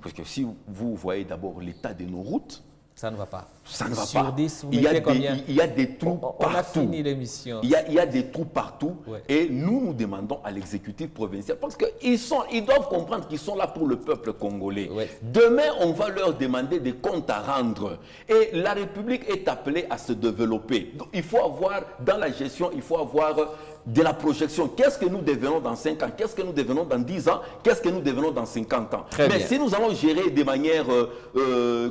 Parce que si vous voyez d'abord l'état de nos routes, ça ne va pas. Ça ne va Sur pas. 10, vous mettez combien? Il y a des trous partout. On a fini l'émission. Il y a des trous partout. Ouais. Et nous demandons à l'exécutif provincial, parce qu'ils doivent comprendre qu'ils sont là pour le peuple congolais. Ouais. Demain, on va leur demander des comptes à rendre. Et la République est appelée à se développer. Donc, il faut avoir, dans la gestion, il faut avoir de la projection. Qu'est-ce que nous devenons dans 5 ans? Qu'est-ce que nous devenons dans 10 ans? Qu'est-ce que nous devenons dans 50 ans? Très Mais bien. si nous allons gérer de manière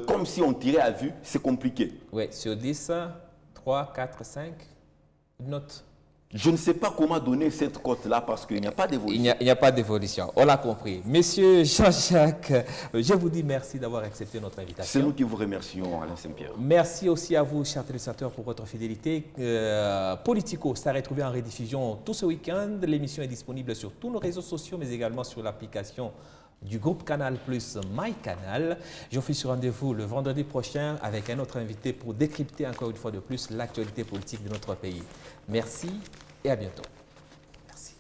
comme si on tirait à vue, c'est compliqué. Oui, sur 10, 3, 4, 5, une note. Je ne sais pas comment donner cette cote-là parce qu'il n'y a pas d'évolution. Il n'y a pas d'évolution, on l'a compris. Monsieur Jean-Jacques, je vous dis merci d'avoir accepté notre invitation. C'est nous qui vous remercions, Alain Saint-Pierre. Merci aussi à vous, chers téléspectateurs, pour votre fidélité. Politico sera retrouvé en rediffusion tout ce week-end. L'émission est disponible sur tous nos réseaux sociaux, mais également sur l'application du groupe Canal Plus MyCanal. Je vous fixe rendez-vous le vendredi prochain avec un autre invité pour décrypter encore une fois de plus l'actualité politique de notre pays. Merci et à bientôt. Merci.